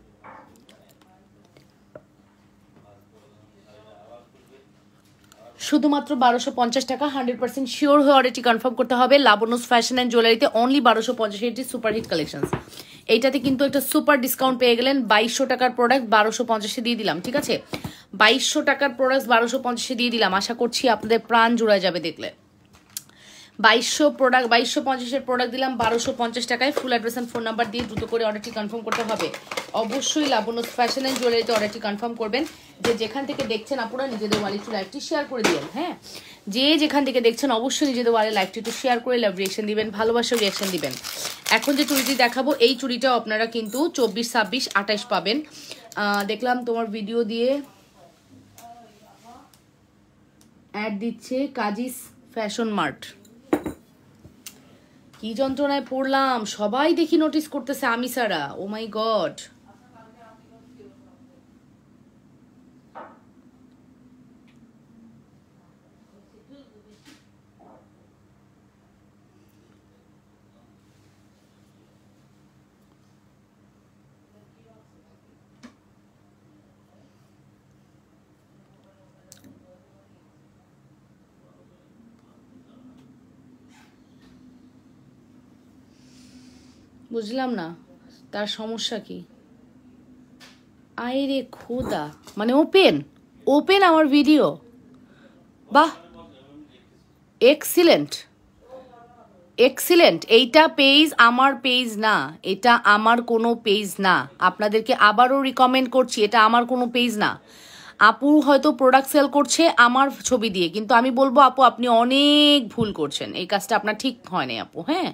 শুধুমাত্র 1250 টাকা। 100% শিওর হয়ে অর্ডারটি কনফার্ম করতে হবে লাবণ্যস ফ্যাশন অ্যান্ড জুয়েলারিতে। অনলি 1250। এটি সুপারহিট কালেকশন। এইটাতে কিন্তু একটা সুপার ডিসকাউন্ট পেয়ে গেলেন। 2200 টাকার প্রোডাক্ট 1250-এ দিয়ে দিলাম। ঠিক আছে, 2200 টাকার প্রোডাক্ট 1250-এ দিয়ে দিলাম। আশা করছি আপনাদের প্রাণ জুড়ে যাবে দেখলে। প্রোডাক্ট 2250-এর প্রোডাক্ট দিলাম 1250 টাকায়। ফুল অ্যাড্রেস অ্যান্ড ফোন নাম্বার দিয়ে দ্রুত করে অর্ডারটি কনফার্ম করতে হবে। অবশ্যই লাবণ্য ফ্যাশন অ্যান্ড জুয়েলারিতে অর্ডারটি কনফার্ম করবেন। যে যেখান থেকে দেখছেন আপনারা নিজেদের ওয়ালে একটু লাইভটি শেয়ার করে দিবেন। হ্যাঁ, যে যেখান থেকে দেখছেন অবশ্যই নিজেদের ওয়ালে লাইভটি একটু শেয়ার করে লাভ রিয়েকশন দিবেন, ভালোবাসার রিয়েকশন দিবেন। এখন যে চুড়িটি দেখাবো এই চুড়িটাও আপনারা কিন্তু 24, 26, 28 পাবেন। দেখলাম তোমার ভিডিও দিয়ে অ্যাড দিচ্ছে কাজিস ফ্যাশন মার্ট। কি যন্ত্রণায় পড়লাম, সবাই দেখি নোটিস করতেছে আমি ছাড়া। ও মাই গড, বুঝলাম না তার সমস্যা কি। আরে খোদা, মানে ওপেন আমার ভিডিও। বাহ, এক্সিলেন্ট। এইটা পেজ আমার পেজ না, এটা আমার কোনো পেজ না। আপনাদেরকে আবারও রিকমেন্ড করছি, এটা আমার কোনো পেজ না। আপু হয়তো প্রোডাক্ট সেল করছে আমার ছবি দিয়ে, কিন্তু আমি বলবো আপু আপনি অনেক ভুল করছেন, এই কাজটা আপনার ঠিক হয় না আপু। হ্যাঁ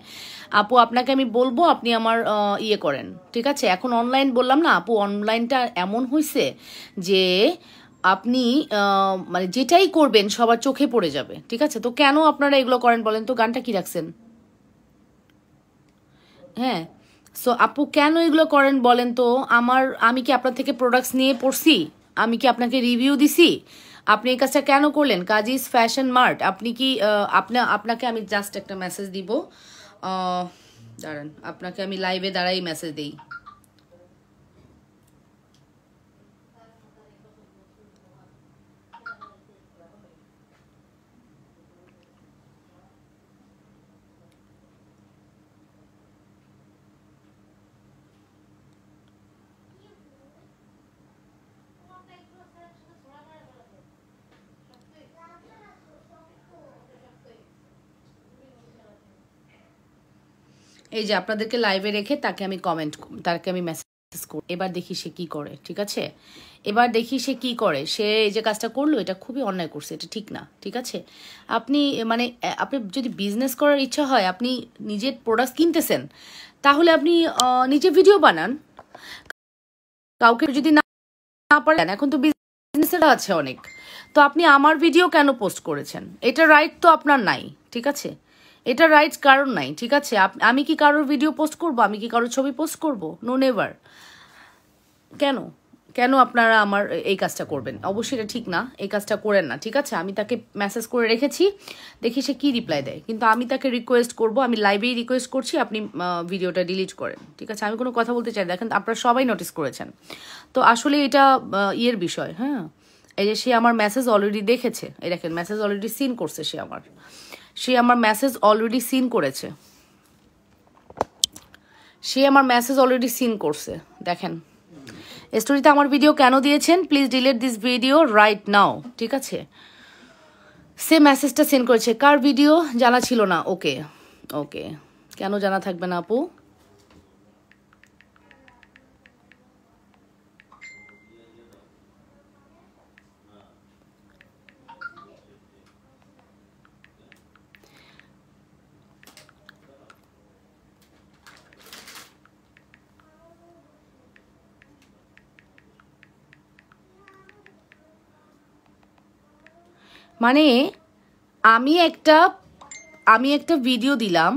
আপু, আপনাকে আমি বলবো আপনি আমার ইয়ে করেন, ঠিক আছে? এখন অনলাইন বললাম না আপু, অনলাইনটা এমন হয়েছে যে আপনি মানে যেটাই করবেন সবার চোখে পড়ে যাবে, ঠিক আছে? তো কেন আপনারা এগুলো করেন বলেন তো? গানটা কি রাখছেন? হ্যাঁ, সো আপু কেন এগুলো করেন বলেন তো? আমি কি আপনার থেকে প্রোডাক্টস নিয়ে পড়ছি? আমি কি আপনাকে রিভিউ দিছি? আপনি এই কাজটা কেন করলেন? কাজিস ফ্যাশন মার্ট, আপনি কি আপনাকে আমি জাস্ট একটা মেসেজ দিব, দাঁড়ান, আপনাকে আমি লাইভে দাঁড়াই মেসেজ দিই। এই যে আপনাদেরকে লাইভে রেখে তাকে আমি মেসেজ করি। এবার দেখি সে কি করে, ঠিক আছে? এবার দেখি সে কি করে। সে এই যে কাজটা করলো এটা খুবই অন্যায় করছে, এটা ঠিক না, ঠিক আছে? আপনি মানে আপনি যদি বিজনেস করার ইচ্ছা হয়, আপনি নিজের প্রোডাক্ট কিনতেছেন, তাহলে আপনি নিজে ভিডিও বানান। কাউকে যদি না পারেন, এখন তো বিজনেসের আছে অনেক, তো আপনি আমার ভিডিও কেন পোস্ট করেছেন? এটা রাইট তো আপনার নাই, ঠিক আছে? এটা রাইট কারণ নাই, ঠিক আছে? আমি কি কারোর ভিডিও পোস্ট করব? আমি কি কারোর ছবি পোস্ট করব? No, never. কেন কেন আপনারা আমার এই কাজটা করবেন? অবশ্যই এটা ঠিক না, এই কাজটা করেন না, ঠিক আছে? আমি তাকে মেসেজ করে রেখেছি, দেখি সে কি রিপ্লাই দেয়। কিন্তু আমি তাকে রিকোয়েস্ট করব, আমি লাইভেই রিকোয়েস্ট করছি আপনি ভিডিওটা ডিলিট করেন, ঠিক আছে? আমি কোনো কথা বলতে চাই, দেখেন আপনারা সবাই নোটিস করেছেন। তো আসলে এটা ইয়ের বিষয়। হ্যাঁ, এই যে সে আমার মেসেজ অলরেডি দেখেছে, এই দেখেন মেসেজ অলরেডি সিন করছে, সে আমার মেসেজ অলরেডি সিন করেছে, সে আমার মেসেজ অলরেডি সিন করছে। দেখেন স্টোরিতে আমার ভিডিও কেন দিয়েছেন, please delete this video right now, ঠিক আছে? সে মেসেজটা সেন্ড করেছে। কার ভিডিও জানা ছিল না? ওকে ওকে, কেন জানা থাকবে না আপু? মানে আমি একটা ভিডিও দিলাম,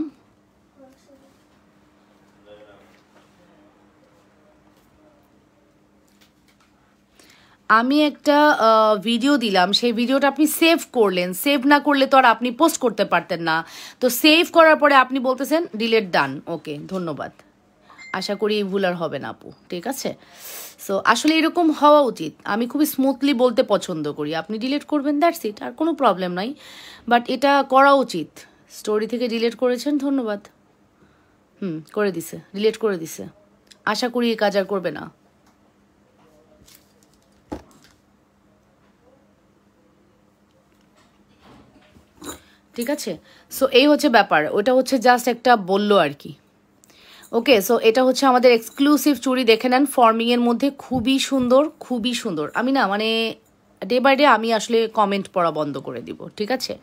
সেই ভিডিওটা আপনি সেভ করলেন। সেভ না করলে তো আর আপনি পোস্ট করতে পারতেন না। তো সেভ করার পরে আপনি বলতেছেন ডিলিট ডান। ওকে, ধন্যবাদ। আশা করি এই ভুল আর হবে না আপু, ঠিক আছে? সো আসলে এরকম হওয়া উচিত। আমি খুবই স্মুথলি বলতে পছন্দ করি, আপনি ডিলিট করবেন, দ্যাটস ইট, আর কোনো প্রবলেম নাই। বাট এটা করা উচিত। স্টোরি থেকে ডিলিট করেছেন, ধন্যবাদ। করে দিছে, ডিলিট করে দিছে। আশা করি এই কাজ আর করবে না। ঠিক আছে। সো এই হচ্ছে ব্যাপার, ওটা হচ্ছে জাস্ট একটা বললো আর কি। ওকে, সো এটা হচ্ছে আমাদের এক্সক্লুসিভ চুড়ি, দেখে নেন ফর্মিংয়ের মধ্যে, খুবই সুন্দর খুবই সুন্দর। আমি না মানে ডে বাই ডে আমি আসলে কমেন্ট পড়া বন্ধ করে দিব, ঠিক আছে।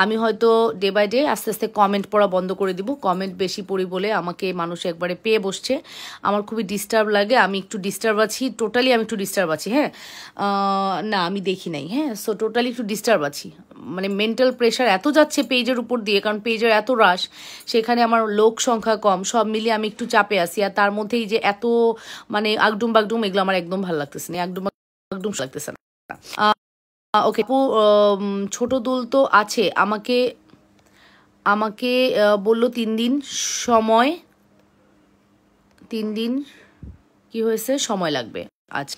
আমি হয়তো ডে বাই ডে আস্তে আস্তে কমেন্ট পড়া বন্ধ করে দিব, কমেন্ট বেশি পড়ি বলে আমাকে মানুষ একবারে পেয়ে বসছে, আমার খুবই ডিস্টার্ব লাগে, আমি একটু ডিস্টার্ব আছি, টোটালি আমি একটু ডিস্টার্ব আছি। হ্যাঁ, না আমি দেখি নাই, হ্যাঁ, সো টোটালি একটু ডিস্টার্ব আছি, মানে মেন্টাল প্রেশার এত যাচ্ছে পেজের উপর দিয়ে, কারণ পেজের এত রাশ, সেখানে আমার লোক সংখ্যা কম, সব মিলিয়ে আমি একটু চাপে আছি। আর তার মধ্যেই যে এত মানে আগডুম বাগডুম, এগুলো আমার একদম ভালো লাগতেছে না, একদম বাগডুম লাগতেছে না। ওকে আপু, ছোট দুল তো আছে, আমাকে আমাকে বললো 3 দিন সময়, 3 দিন কি হয়েছে সময় লাগবে। আচ্ছা,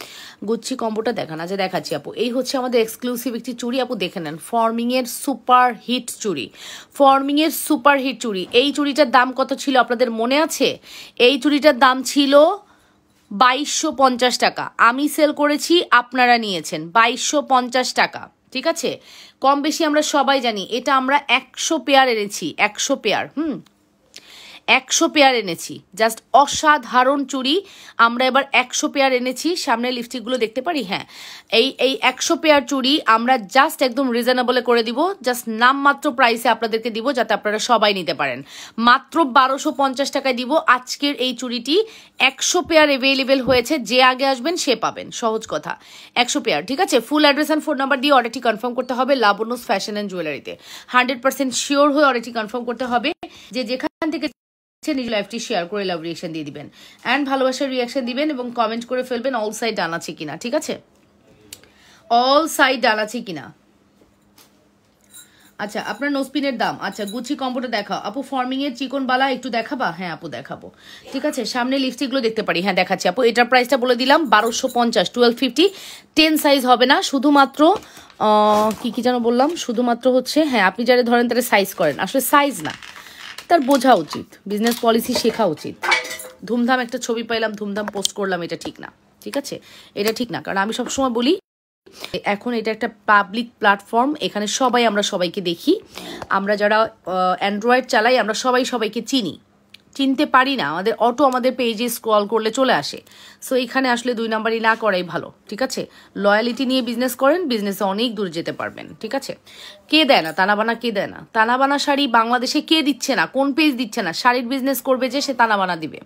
গুচ্ছি কম্বোটা দেখান। আচ্ছা দেখাচ্ছি আপু, এই হচ্ছে আমাদের এক্সক্লুসিভ একটি চুড়ি, আপু দেখে নেন, ফর্মিংয়ের সুপার হিট চুড়ি, ফর্মিংয়ের সুপার হিট চুড়ি। এই চুড়িটার দাম কত ছিল আপনাদের মনে আছে? এই চুড়িটার দাম ছিল 2250 টাকা, আমি সেল করেছি, আপনারা নিয়েছেন 2250 টাকা, ঠিক আছে। কম বেশি আমরা সবাই জানি, এটা আমরা 100 পেয়ার এনেছি, 100 পেয়ার, 100 পেয়ার এনেছি, জাস্ট অসাধারণ চুড়ি। আমরা এবার 100 পেয়ার এনেছি, সামনে লিপস্টিকগুলো দেখতে পারি, হ্যাঁ, এই 100 পেয়ার চুড়ি আমরা জাস্ট একদম রিজনেবলে করে দিব, জাস্ট নামমাত্র প্রাইসে আপনাদেরকে দিব, যাতে আপনারা সবাই নিতে পারেন। মাত্র 1250 টাকায় দিব আজকের এই চুড়িটি, 100 পেয়ার অ্যাভেলেবেল হয়েছে, যে আগে আসবেন সে পাবেন, সহজ কথা, 100 পেয়ার, ঠিক আছে। ফুল অ্যাড্রেস অ্যান্ড ফোন নাম্বার দিয়ে অর্ডারটি কনফার্ম করতে হবে লাবণ্যস ফ্যাশন অ্যান্ড জুয়েলারিতে, 100% শিওর হয়ে অর্ডারটি কনফার্ম করতে হবে, যে যেখান থেকে নিজ লাইফটি শেয়ার করে লাভ রিয়াকশন দিয়ে দিবেন, অ্যান্ড ভালোবাসার রিয়াকশন দিবেন এবং কমেন্ট করে ফেলবেন অল সাইড ডান আছে কিনা, ঠিক আছে, অল সাইড ডান আছে কিনা। আচ্ছা, আপনার নোজপিনের দাম, আচ্ছা গুচি কম্বোটা দেখাও আপু, ফর্মিং এর চিকন বালা একটু দেখাবা? হ্যাঁ আপু দেখাবো, ঠিক আছে। সামনে লিপস্টিকগুলো দেখতে পারি, হ্যাঁ দেখাচ্ছি আপু, এটার প্রাইসটা বলে দিলাম 1250, 1250, 10 সাইজ হবে না, শুধুমাত্র কি যেন বললাম, শুধুমাত্র হচ্ছে, হ্যাঁ আপনি যারা ধরেন তারা সাইজ করেন, আসলে সাইজ না, তার বোঝা উচিত, বিজনেস পলিসি শেখা উচিত। ধুমধাম একটা ছবি পাইলাম, ধুমধাম পোস্ট করলাম, এটা ঠিক না, ঠিক আছে, এটা ঠিক না। কারণ আমি সবসময় বলি, এখন এটা একটা পাবলিক প্ল্যাটফর্ম, এখানে সবাই আমরা সবাইকে দেখি, আমরা যারা অ্যান্ড্রয়েড চালাই আমরা সবাই সবাইকে চিনতে পারি না, আমাদের অটো আমাদের পেজে স্ক্রল করলে চলে আসে। সো এখানে আসলে 2 নাম্বারই না করাই ভালো, ঠিক আছে। লয়ালিটি নিয়ে বিজনেস করেন, বিজনেসে অনেক দূর যেতে পারবেন, ঠিক আছে। কে দেয় না তানাবানা, কে দেয় না তানাবানা শাড়ি বাংলাদেশে, কে দিচ্ছে না, কোন পেজ দিচ্ছে না? শাড়ির বিজনেস করবে যে সে তানাবানা দিবে।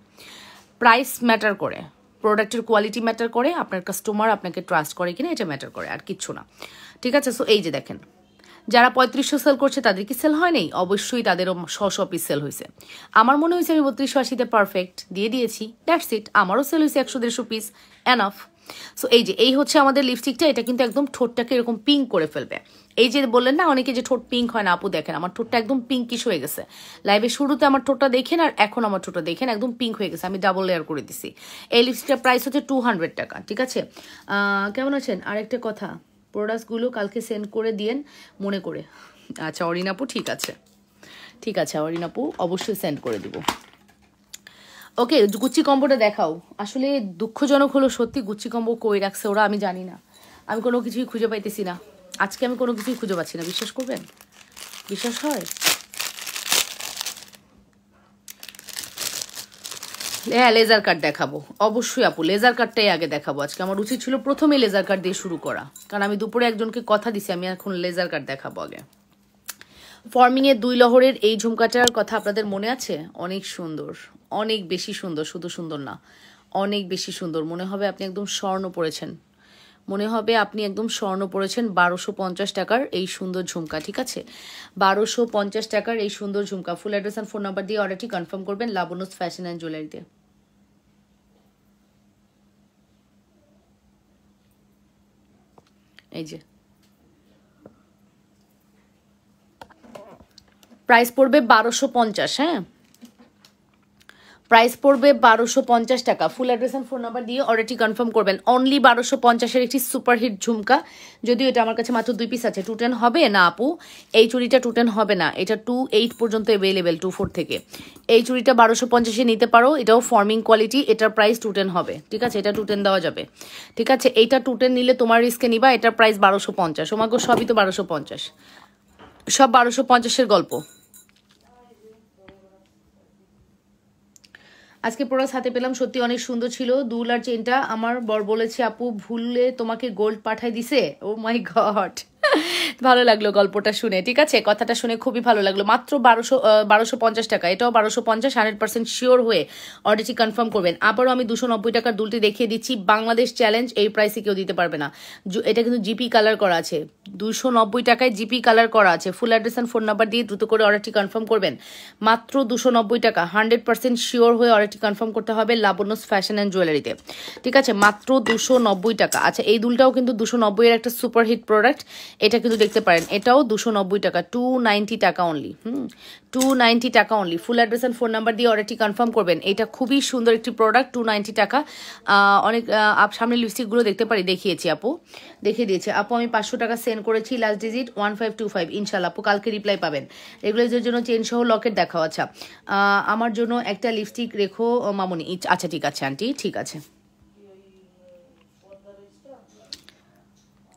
প্রাইস ম্যাটার করে, প্রোডাক্টের কোয়ালিটি ম্যাটার করে, আপনার কাস্টমার আপনাকে ট্রাস্ট করে কিনা এটা ম্যাটার করে, আর কিচ্ছু না, ঠিক আছে। সো এই যে দেখেন, যারা 3500 সেল করছে তাদের কি সেল হয় নাই? অবশ্যই তাদেরও 100 পিস সেল হয়েছে। আমার মনে হয়েছে আমি 3280-তে পারফেক্ট দিয়ে দিয়েছি, দ্যাটস ইট, আমারও সেল হয়েছে 100-150 পিস, এনাফ। সো এই যে এই হচ্ছে আমাদের লিপস্টিকটা, এটা কিন্তু একদম ঠোঁটটাকে এরকম পিঙ্ক করে ফেলবে। এই যে বললেন না অনেকে যে ঠোঁট পিঙ্ক হয় না, আপু দেখেন আমার ঠোঁটটা একদম পিঙ্কিশ হয়ে গেছে। লাইভের শুরুতে আমার ঠোঁটটা দেখেন আর এখন আমার ঠোঁটটা দেখেন, একদম পিঙ্ক হয়ে গেছে, আমি ডাবল লেয়ার করে দিছি। এই লিপস্টিকটার প্রাইস হচ্ছে 200 টাকা, ঠিক আছে। কেমন আছেন? আরেকটা কথা, প্রোডাক্টসগুলো কালকে সেন্ড করে দিয়েন মনে করে। আচ্ছা অরিন আপু, ঠিক আছে, ঠিক আছে অরিন আপু, অবশ্যই সেন্ড করে দিব। ওকে, গুচ্ছি কম্বোটা দেখাও। আসলে দুঃখজনক হলো সত্যি, গুচ্ছি কম্বো কই রাখছে ওরা আমি জানি না, আমি কোনো কিছুই খুঁজে পাইতেছি না, আজকে আমি কোনো কিছুই খুঁজে পাচ্ছি না, বিশ্বাস করবেন? বিশ্বাস হয়? হ্যাঁ লেজার কাট দেখাবো অবশ্যই আপু, লেজার কাটটাই আগে দেখাবো আজকে। আমার উচিত ছিল প্রথমে লেজার কাট দিয়ে শুরু করা, কারণ আমি দুপুরে একজনকে কথা দিছি, আমি এখন লেজার কাট দেখাবো আগে। ফর্মিংয়ের 2 লহরের এই ঝুমকাটার কথা আপনাদের মনে আছে? অনেক সুন্দর, অনেক বেশি সুন্দর, শুধু সুন্দর না অনেক বেশি সুন্দর। মনে হবে আপনি একদম স্বর্ণ পরেছেন, মনে হবে আপনি একদম স্বর্ণ পরেছেন। 1250 টাকার এই সুন্দর ঝুমকা, ঠিক আছে, 1250 টাকার এই সুন্দর ঝুমকা। Full address and phone number দিয়ে অর্ডারটি কনফার্ম করবেন লাবণ্যস ফ্যাশন অ্যান্ড জুয়েলারিতে। এই যে প্রাইস পড়বে 1250, হ্যাঁ প্রাইস পড়বে 1250 টাকা। Full address and phone number দিয়ে অর্ডারটি কনফার্ম করবেন। অনলি 1250-এর একটি সুপারহিট ঝুমকা, যদিও এটা আমার কাছে মাত্র 2 পিস আছে। 210 হবে না আপু, এই চুড়িটা 210 হবে না, এটা 28 পর্যন্ত অ্যাভেলেবেল, 24 থেকে। এই চুড়িটা 1250-এ নিতে পারো, এটাও ফর্মিং কোয়ালিটি, এটার প্রাইস 210 হবে, ঠিক আছে, এটা 210 দেওয়া যাবে, ঠিক আছে। এইটা 210 নিলে তোমার রিস্কে নিবা, এটার প্রাইস 1250, ওমাগো সবই তো 1250। সব 1250-এর গল্প। আজকে প্রোডাক্ট হাতে পেলাম, সত্যি অনেক সুন্দর ছিল। দুলার চেনটা আমার বর বলেছে আপু ভুলে তোমাকে গোল্ড পাঠাই দিছে। ও মাই গড, ভালো লাগলো গল্পটা শুনে, ঠিক আছে, কথাটা শুনে খুবই ভালো লাগলো। মাত্র 1250 টাকা, এটাও 1250, 100% শিওর হয়ে অর্ডারটি কনফার্ম করবেন। আবারও আমি 290 টাকার দুলটি দেখিয়ে দিচ্ছি, বাংলাদেশ চ্যালেঞ্জ, এই প্রাইসে কেউ দিতে পারবে না। এটা কিন্তু জিপি কালার করা আছে, 290 টাকায় জিপি কালার করা আছে। ফুল অ্যাড্রেস অ্যান্ড ফোন নাম্বার দিয়ে দ্রুত করে অর্ডারটি কনফার্ম করবেন। মাত্র 290 টাকা, 100% শিওর হয়ে অর্ডারটি কনফার্ম করতে হবে লাবণ্যস ফ্যাশন অ্যান্ড জুয়েলারিতে, ঠিক আছে, মাত্র 290 টাকা। আচ্ছা, এই দুলটাও কিন্তু 290 এর একটা সুপারহিট প্রোডাক্ট, এটা কিন্তু দেখতে পারেন, এটাও 290 টাকা, 290 টাকা অনলি। 290 টাকা only. Full address and phone number দিয়ে অর্ডারটি কনফার্ম করবেন। এটা খুবই সুন্দর একটি প্রোডাক্ট, 290 টাকা। অনেক সামনে লিপস্টিকগুলো দেখতে পারি, দেখিয়েছি আপু, দেখিয়ে দিয়েছে আপু। আমি 500 টাকা সেন্ড করেছি, লাস্ট ডিজিট 1525, ইনশাল্লাহ আপু কালকে রিপ্লাই পাবেন। রেগুলারদের জন্য চেন সহ লকেট দেখাও। আচ্ছা, আমার জন্য একটা লিপস্টিক রেখো মামুনি। আচ্ছা ঠিক আছে আন্টি, ঠিক আছে।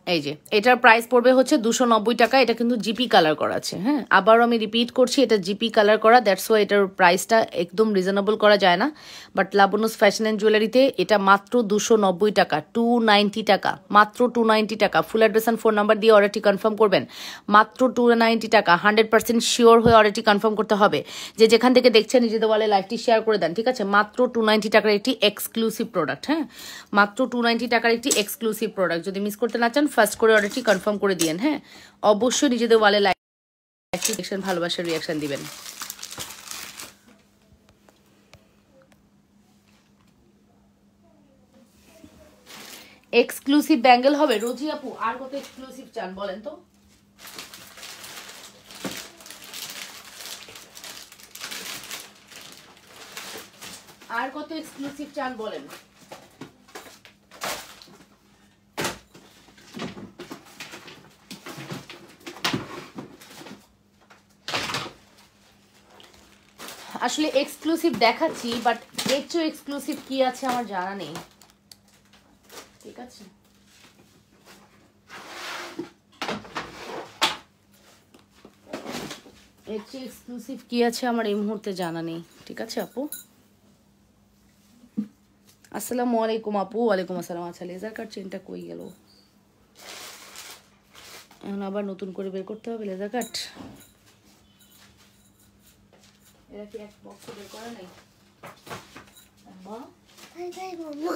এই যে এটার প্রাইস পড়বে হচ্ছে 290 টাকা। এটা কিন্তু জিপি কালার করা আছে, হ্যাঁ, আবারও আমি রিপিট করছি, এটা জিপি কালার করা, দ্যাটস ওয়াই এটার প্রাইসটা একদম রিজনেবল করা যায় না। বাট লাবণ্যস ফ্যাশন অ্যান্ড জুয়েলারিতে এটা মাত্র 290 টাকা, 290 টাকা, মাত্র 290 টাকা। Full address and phone number দিয়ে অর্ডারটি কনফার্ম করবেন, মাত্র 290 টাকা। 100% শিওর হয়ে অর্ডারটি কনফার্ম করতে হবে। যে যেখান থেকে দেখছেন নিজেদের ওয়ালে লাইভটি শেয়ার করে দেন, ঠিক আছে। মাত্র 290 টাকার একটি এক্সক্লুসিভ প্রোডাক্ট, হ্যাঁ, মাত্র 290 টাকার একটি এক্সক্লুসিভ প্রোডাক্ট। যদি মিস করতে না চান ফার্স্ট করে অর্ডারটি কনফার্ম করে দিয়েন, হ্যাঁ, অবশ্যই নিজেদের ওয়ালে লাইকটি দেখছেন, ভালোবাসার রিয়াকশন দিবেন। এক্সক্লুসিভ ব্যাঙ্গেল হবে রোজি আপু, আর কত এক্সক্লুসিভ চান বলেন তো? আর কত এক্সক্লুসিভ চান বলেন? আসলে এক্সক্লুসিভ দেখাচ্ছি, বাট এর চেয়ে এক্সক্লুসিভ কি আছে আমার জানা নেই, ঠিক আছে। এর চেয়ে এক্সক্লুসিভ কি আছে আমার এই মুহূর্তে জানা নেই, ঠিক আছে আপু। আসসালামু আলাইকুম আপু। ওয়ালাইকুম আসসালাম। আচ্ছা, লেজার কাট চেনটা কই গেল? এখন আবার নতুন করে বের করতে হবে লেজার কাট। এরা কি এক বক্স বের করা নাই? মা তাই তাই মামা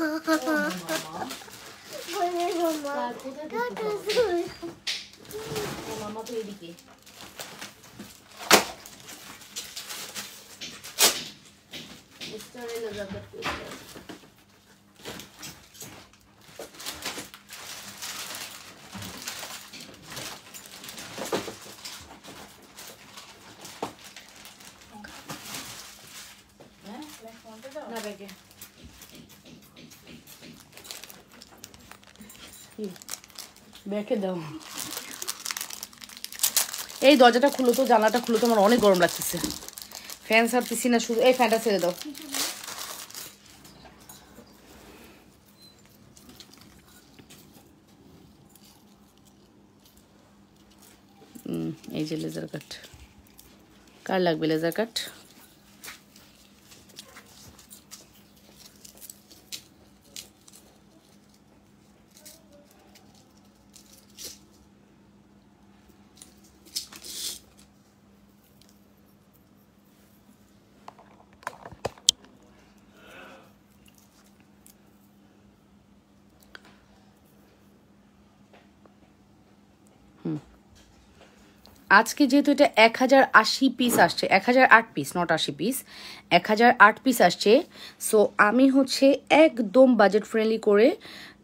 মামা তো এদিকে। লেজার কাট না ব্যাগে ব্যাগে দাও। এই দরজাটা খুলো তো, জানলাটা খুলো তো, আমার অনেক গরম লাগতেছে। ফ্যান ছাড়তেছি না শুধু, এই ফ্যানটা ছেড়ে দাও। এই যে লেজার কাট, কার লাগবে লেজার কাট? আজকে যেহেতু এটা 1080 পিস আসছে, 1008 পিস, নট 80 পিস, 1008 পিস আসছে। সো আমি হচ্ছে একদম বাজেট ফ্রেন্ডলি করে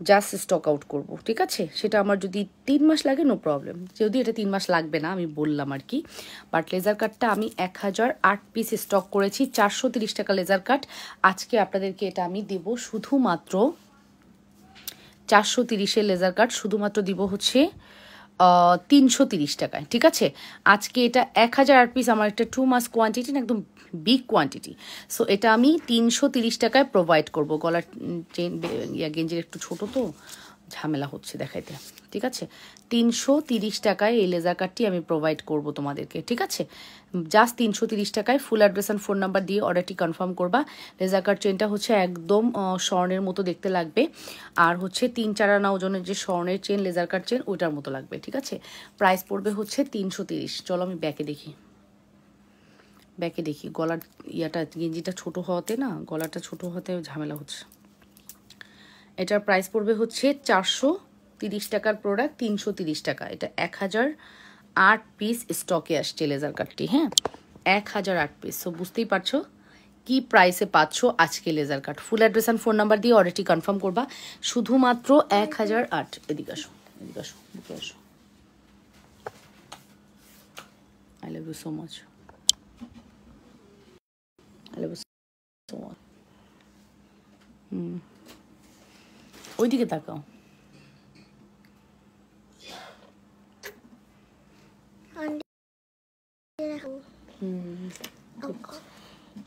জাস্ট স্টক আউট করব, ঠিক আছে। সেটা আমার যদি 3 মাস লাগে নো প্রবলেম, যদি এটা 3 মাস লাগবে না আমি বললাম আর কি। বাট লেজার কাটটা আমি 1008 পিস স্টক করেছি, 430 টাকা লেজার কাট। আজকে আপনাদেরকে এটা আমি দেব শুধুমাত্র 430-এর লেজার কাট, শুধুমাত্র দিব হচ্ছে 330 টাকায়, ঠিক আছে। আজকে এটা 1008 পিস, আমার একটা 2 মাস কোয়ান্টিটি না, একদম বিগ কোয়ান্টিটি। সো এটা আমি 330 টাকায় প্রোভাইড করবো। গলার চেন গেঞ্জির একটু ছোট তো, ঝামেলা হচ্ছে দেখাইতে, ঠিক আছে। 330 টাকায় এই লেজার কাটটি আমি প্রোভাইড করব তোমাদেরকে, ঠিক আছে। জাস্ট 330 টাকায় ফুল অ্যাড্রেস অ্যান্ড ফোন নাম্বার দিয়ে অর্ডারটি কনফার্ম করবা। লেজার কাট চেনটা হচ্ছে একদম স্বর্ণের মতো দেখতে লাগবে, আর হচ্ছে 3-4 আনা ওজনের যে স্বর্ণের চেন লেজার কাট চেন ওইটার মতো লাগবে, ঠিক আছে। প্রাইস পড়বে হচ্ছে 330। চলো আমি ব্যাকে দেখি, গলার ইয়াটা গেঞ্জিটা ছোট হওয়াতে না, গলাটা ছোট হওয়াতে ঝামেলা হচ্ছে। এটার প্রাইস পড়বে হচ্ছে 430 টাকার প্রোডাক্ট, 330 টাকা। এটা 1008 পিস স্টকে আসছে লেজার কাটটি, হ্যাঁ 1008 পিস। সো বুঝতেই পারছো কি প্রাইসে পাচ্ছ আজকে laser cut. Full address and phone number দিয়ে অর্ডারটি কনফার্ম করবা, শুধুমাত্র 1008। এদিকে আসো, এদিকে আসো, বুকে আসো। I love you so much, I love you so much. ওইদিকে তাকাও।